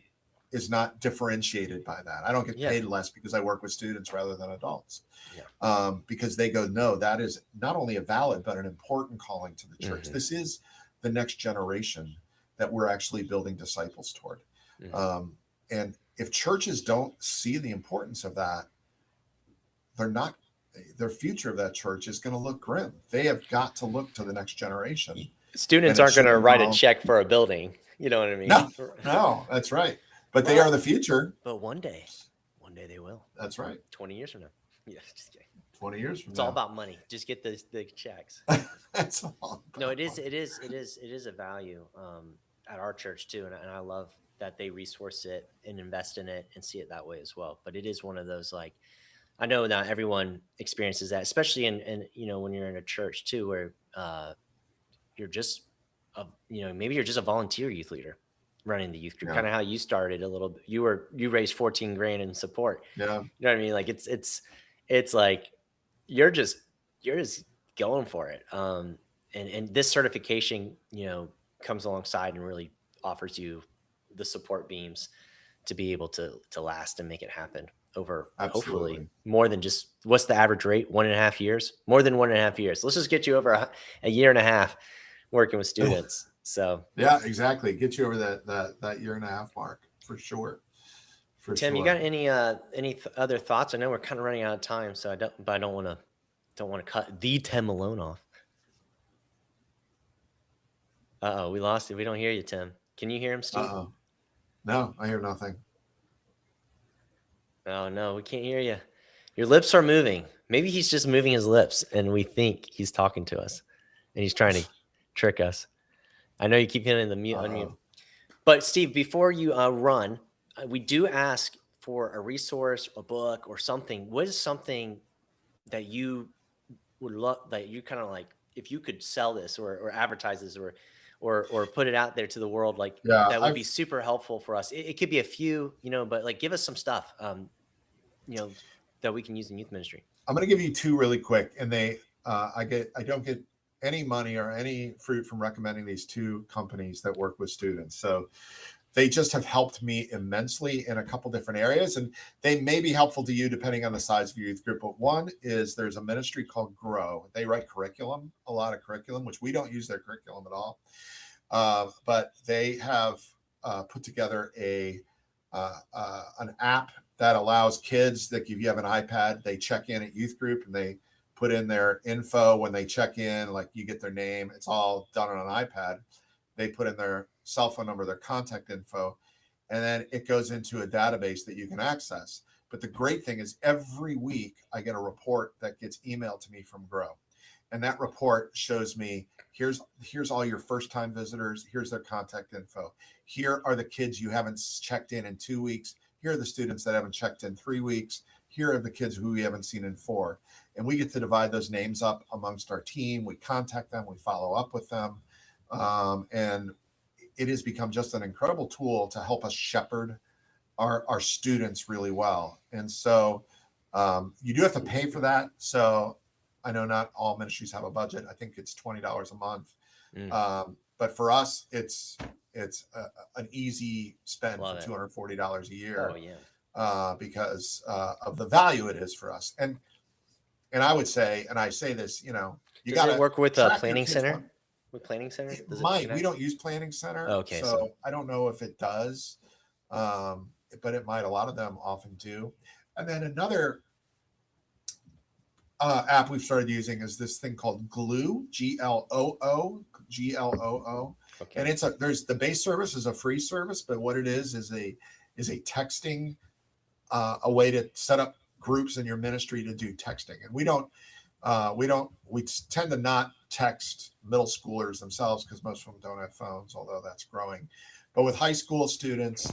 is not differentiated by that. I don't get paid less because I work with students rather than adults. Yeah. Because they go, no, that is not only a valid, but an important calling to the church. Mm-hmm. This is the next generation that we're actually building disciples toward. Mm-hmm. And if churches don't see the importance of that, their future of that church is going to look grim. They have got to look to the next generation. Students aren't going to write a check for a building. You know what I mean? No, that's right. But they are the future. But one day they will. That's right. 20 years from now. Yeah, just kidding. 20 years from now. It's all about money. Just get the checks. That's all. No, it is a value at our church too, and I love that they resource it and invest in it and see it that way as well. But it is one of those, like, I know not everyone experiences that, especially in when you're in a church too, where you're just maybe you're just a volunteer youth leader running the youth group, kind of how you started a little bit. You raised $14,000 in support. Yeah. You know what I mean? Like it's like you're just going for it. And this certification, comes alongside and really offers you the support beams to be able to last and make it happen over hopefully more than just, what's the average rate? 1.5 years, more than 1.5 years. Let's just get you over a year and a half working with students. So yeah, exactly. Get you over that year and a half mark for sure. Tim, you got any other thoughts? I know we're kind of running out of time, so I don't want to cut the Tim Malone off. Uh-oh, we lost it. We don't hear you, Tim. Can you hear him, Steve? No, I hear nothing. Oh, no, we can't hear you. Your lips are moving. Maybe he's just moving his lips, and we think he's talking to us, and he's trying to trick us. I know you keep hitting the mute, unmute. But, Steve, before you run, we do ask for a resource, a book, or something. What is something that you would love, that you kind of like, if you could sell this or advertise this or put it out there to the world, like that would be super helpful for us. It could be a few, but like give us some stuff, that we can use in youth ministry. I'm going to give you two really quick, and I don't get any money or any fruit from recommending these two companies that work with students. So they just have helped me immensely in a couple different areas, and they may be helpful to you depending on the size of your youth group. But one is there's a ministry called Grow. They write curriculum, a lot of curriculum, which we don't use their curriculum at all. But they have put together an app that allows kids that if you have an iPad, they check in at youth group and they put in their info when they check in, like you get their name. It's all done on an iPad. They put in their cell phone number, their contact info, and then it goes into a database that you can access. But the great thing is every week I get a report that gets emailed to me from Grow. And that report shows me, here's all your first time visitors. Here's their contact info. Here are the kids you haven't checked in 2 weeks. Here are the students that haven't checked in 3 weeks. Here are the kids who we haven't seen in 4. And we get to divide those names up amongst our team. We contact them. We follow up with them. And it has become just an incredible tool to help us shepherd our students really well. And so you do have to pay for that. So I know not all ministries have a budget. I think it's $20 a month. But for us, it's an easy spend for $240 a year. Oh, yeah. Because of the value it is for us. And I would say, and I say this, you got to work with a planning center. With Planning Center? It might. We don't use Planning Center. Okay. So I don't know if it does, but it might. A lot of them often do. And then another app we've started using is this thing called Gloo, Gloo. Okay. And there's the base service is a free service, but what it is a texting, a way to set up groups in your ministry to do texting. And we tend to not text middle schoolers themselves because most of them don't have phones, although that's growing. But with high school students,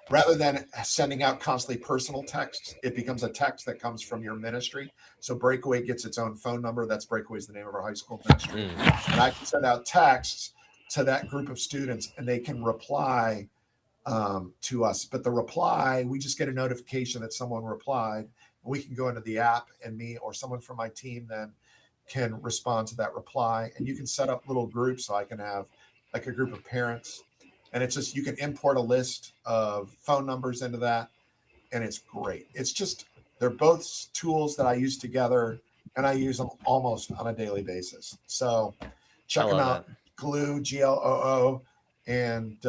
rather than sending out constantly personal texts, it becomes a text that comes from your ministry. So Breakaway gets its own phone number. That's Breakaway is the name of our high school ministry. And I can send out texts to that group of students and they can reply to us. But the reply, we just get a notification that someone replied. We can go into the app and me or someone from my team then can respond to that reply. And you can set up little groups. So I can have like a group of parents. And it's just, you can import a list of phone numbers into that. And it's great. It's just, they're both tools that I use together and I use them almost on a daily basis. So check them out. That. Gloo, Gloo, and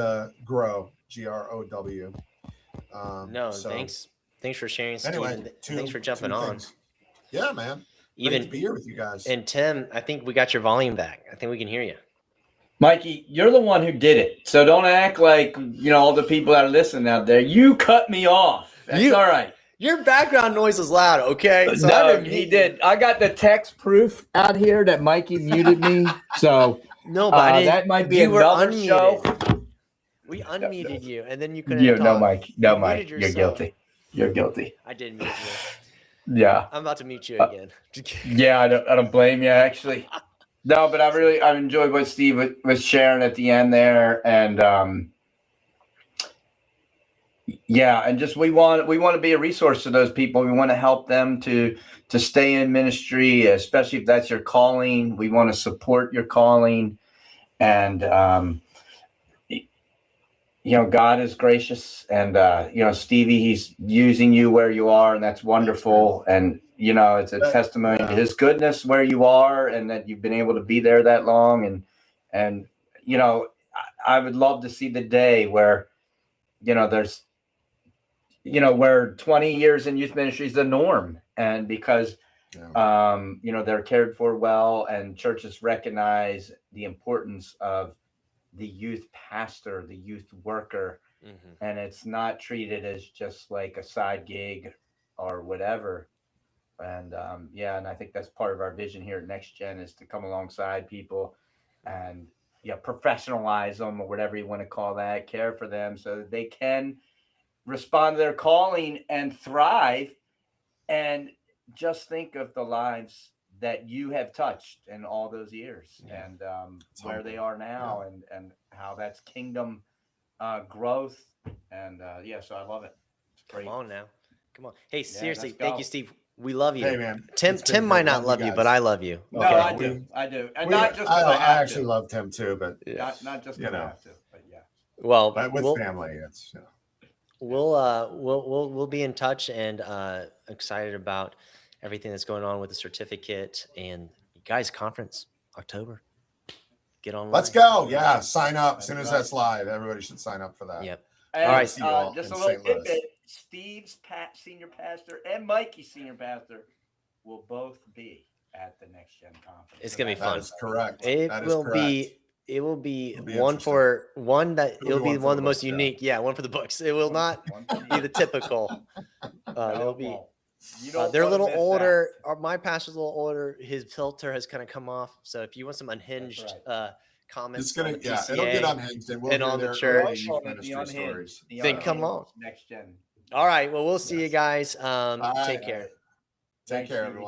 Grow, Grow. Thanks for sharing, Steve. Anyway, thanks for jumping on. Yeah, man. Great to be here with you guys. And Tim, I think we got your volume back. I think we can hear you. Mikey, you're the one who did it. So don't act like, all the people that are listening out there. You cut me off. That's all right. Your background noise is loud, okay? So no, he did. I got the text proof out here that Mikey muted me. So that might be another show. We unmuted you, and then you couldn't talk. No, Mike. You're guilty. You're guilty. I did mute you. Yeah. I'm about to mute you again. Yeah, I don't blame you, actually. No, but I enjoyed what Steve was sharing at the end there, and and just we want to be a resource to those people. We want to help them to stay in ministry, especially if that's your calling. We want to support your calling, and God is gracious, and Stevie, He's using you where you are, and that's wonderful, and. It's a testimony to His goodness where you are and that you've been able to be there that long. And I would love to see the day where, there's, where 20 years in youth ministry is the norm. And because, they're cared for well and churches recognize the importance of the youth pastor, the youth worker, Mm-hmm. and it's not treated as just like a side gig or whatever. And and I think that's part of our vision here at NextGen is to come alongside people and professionalize them or whatever you want to call that, care for them so that they can respond to their calling and thrive. And just think of the lives that you have touched in all those years and where they are now and how that's kingdom growth. And so I love it. It's great. Come on now. Come on. Hey, seriously, thank you, Steve. We love you. Hey, man. Tim might not love you, but I love you. No, okay? I do. And not just I actually love Tim too, but not just because I have to, but yeah. Well, but with family, it's we'll be in touch and excited about everything that's going on with the certificate and guys conference October. Get online. Let's go. Yeah, sign up as soon as that's live. Everybody should sign up for that. Yep. And, all right. Just a little tidbit. Steve's senior pastor and Mikey's senior pastor will both be at the NextGen conference. It's gonna be fun. That is correct. It will be one for one that it'll be one of the most unique. Yeah, one for the books. It will not be the typical. It'll be. They're a little older. My pastor's a little older. His filter has kind of come off. So if you want some unhinged comments, it's gonna PCA, it'll get unhinged and on the church. Then come on. NextGen. All right. Well, we'll see you guys. Take care. Take care, everyone.